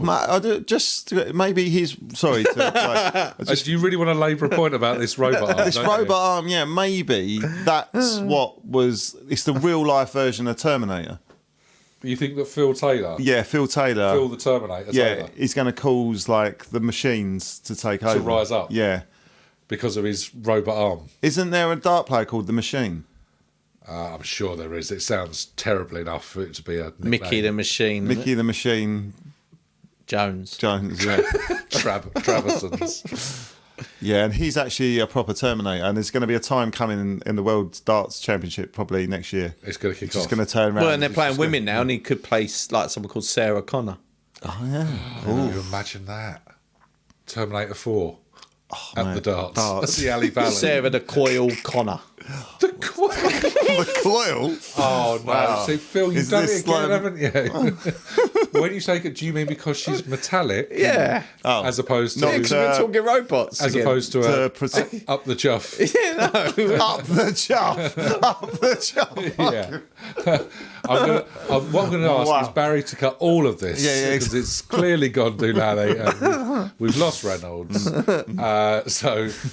Maybe he's sorry. Do you really want to labour a point about this robot arm? This don't you? robot arm, yeah, maybe that's it's the real life version of Terminator. You think that Phil Taylor? Yeah, Phil Taylor. Phil the Terminator. Yeah, Taylor, he's going to cause like the machines to take over. to rise up. Yeah. Because of his robot arm. Isn't there a dart player called The Machine? I'm sure there is. It sounds terrible enough for it to be a nickname. Mickey the Machine. Mickey the Machine Jones. Jones, yeah. Traversons. Yeah, and he's actually a proper Terminator, and there's going to be a time coming in the World Darts Championship probably next year. It's going to kick It's off. going to turn around. Well, and they're playing women now, and he could play like someone called Sarah Connor. Oh, yeah. Can you imagine that? Terminator 4 at mate. the darts. Darts. At the alley ballad. Sarah the Coil Connor. The coil. The coil? Oh, no. Wow. See, Phil, you've Is done this it again, like- haven't you? When you say it, do you mean because she's metallic? Yeah. Oh. As opposed to... Not Because we're talking robots. as again. opposed to To up the chuff. Yeah, no. Up the chuff. Up the chuff. Yeah. What I'm going to ask Wow. is Barry to cut all of this. Yeah, Because it's clearly gone doolally and we've lost Reynolds. So...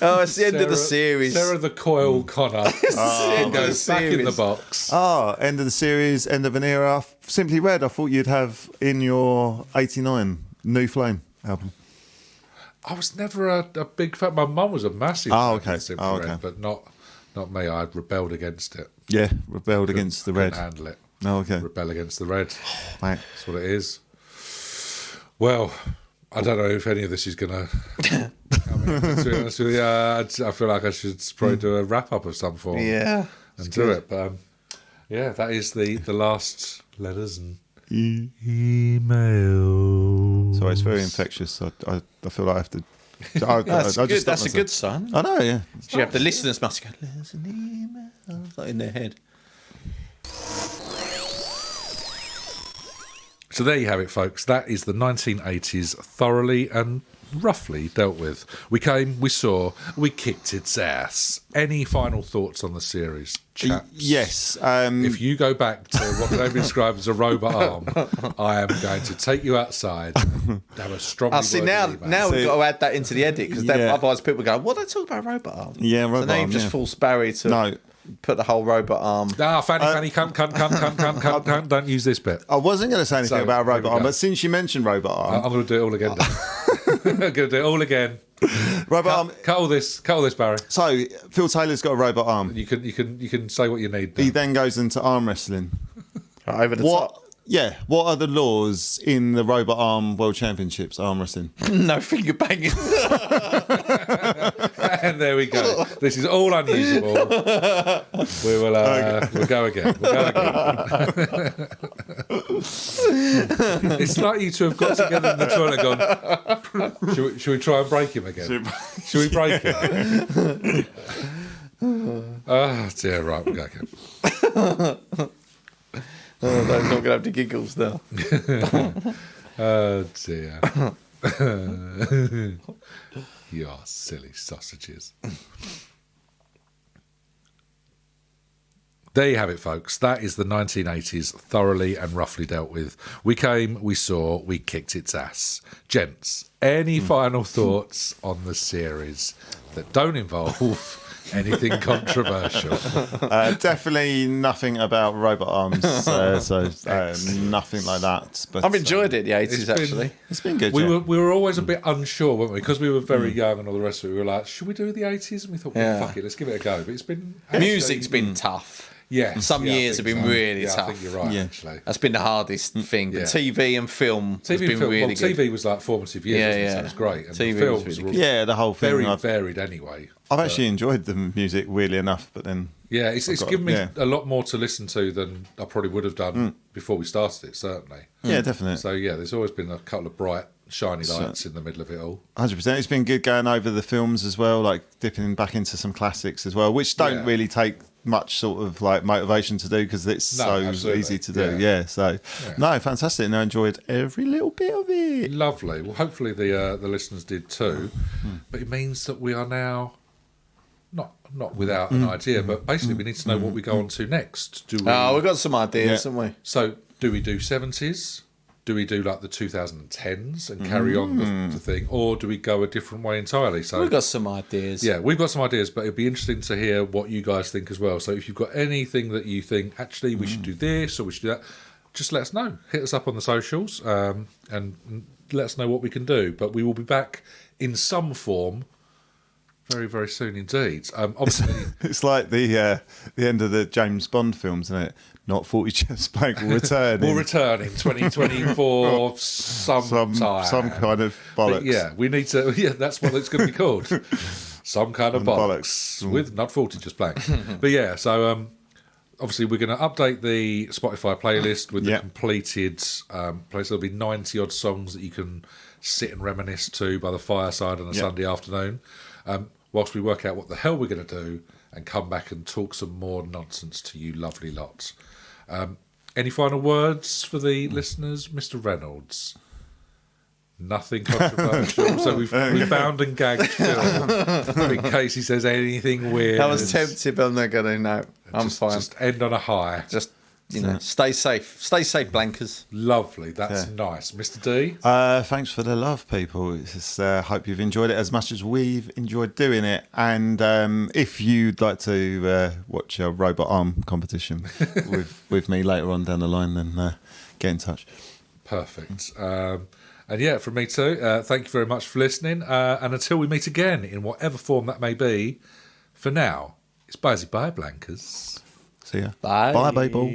Oh, it's the end of the series. Sarah the Coil Connor It's the end of the goes back in the series. box. Oh, end of the series, end of an era. Simply Red, I thought you'd have in your 89 New Flame album. I was never a big fan. My mum was a massive Oh, fan okay. of Simply Oh, Red, okay. but not me. I rebelled against it. Yeah, rebelled against the Couldn't red. handle it. Oh, okay. Rebel against the red. Mate. That's what it is. Well, I don't know if any of this is going to... To be honest with you, I feel like I should probably do a wrap-up of some form. Yeah. And do it. But Yeah, that is the last letters and emails. So it's very infectious. I feel like I have to. That's a good sign. I know, yeah. You have the listeners must go, there's an email, like in their head. So there you have it, folks. That is the 1980s thoroughly and roughly dealt with. We came, we saw, we kicked its ass. Any final thoughts on the series, chaps? Yes. If you go back to what can be described as a robot arm, I am going to take you outside and have a strong. See now we've got to add that into the edit because otherwise people go, "What are they talking about robot arm?" Yeah, robot so now arm. You've just forced Barry to put the whole robot arm. Fanny, cunt, don't use this bit. I wasn't going to say anything about robot arm, but since you mentioned robot arm, I'm going to do it all again. I'm going to do it all again. Robot arm. Cut all this, Barry. So Phil Taylor's got a robot arm. You can say what you need. He then goes into arm wrestling. Over the top. Yeah. What are the laws in the robot arm world championships arm wrestling? No finger banging. And there we go. This is all unusual. We will we'll go again. It's like you two have got together in the toilet and gone, should we try and break him again? Should we break him? Oh dear, right, we'll go again. I'm not going to have the giggles now. Oh dear. You are silly sausages. There you have it, folks. That is the 1980s thoroughly and roughly dealt with. We came, we saw, we kicked its ass. Gents, any final thoughts on the series that don't involve anything controversial? Definitely nothing about robot arms, so nothing like that. But I've enjoyed it, the 80s, actually. It's been good. We were always a bit unsure, weren't we? Because we were very young and all the rest of it. We were like, should we do the 80s? And we thought, well, fuck it, let's give it a go. But it's been... Music's been tough. Yeah. Some years have been really tough. I think you're right, actually. That's been the hardest thing. But TV and film has been really good. TV was like formative years, so it was great. And TV the films was really were the whole thing. very varied anyway. I've actually enjoyed the music, weirdly enough, but then... Yeah, it's given me a lot more to listen to than I probably would have done before we started it, certainly. Yeah, definitely. So, there's always been a couple of bright, shiny lights in the middle of it all. 100%. It's been good going over the films as well, like dipping back into some classics as well, which don't really take much sort of like motivation to do because it's so easy to do. No, fantastic. And I enjoyed every little bit of it. Lovely. Well, hopefully the listeners did too. But it means that we are now... Not without an idea, but basically we need to know what we go on to next. We've got some ideas, haven't we? So, do we do 70s? Do we do like the 2010s and carry on the thing? Or do we go a different way entirely? So we've got some ideas. Yeah, we've got some ideas, but it'd be interesting to hear what you guys think as well. So if you've got anything that you think, actually, we should do this or we should do that, just let us know. Hit us up on the socials and let us know what we can do. But we will be back in some form very, very soon indeed. Obviously, it's like the end of the James Bond films, isn't it? Not 40 Just Blank will return. We'll return in 2024 sometime. Some kind of bollocks. But yeah, we need to. Yeah, that's what it's going to be called. Some kind of bollocks with not 40 Just Blank. But yeah, so obviously we're going to update the Spotify playlist with the completed playlist. There'll be 90 odd songs that you can sit and reminisce to by the fireside on a Sunday afternoon. Whilst we work out what the hell we're going to do and come back and talk some more nonsense to you lovely lots. Any final words for the listeners, Mr. Reynolds? Nothing controversial. So we've bound and gagged Phil in case he says anything weird. I was tempted, but I'm not going to. No, I'm fine. Just end on a high. Just stay safe. Stay safe, Blankers. Lovely. That's nice. Mr. D? Thanks for the love, people. Hope you've enjoyed it as much as we've enjoyed doing it. And if you'd like to watch a robot arm competition with me later on down the line, then get in touch. Perfect. And from me too, thank you very much for listening. And until we meet again, in whatever form that may be, for now, it's bye, Blankers. See ya. Bye. Bye, people.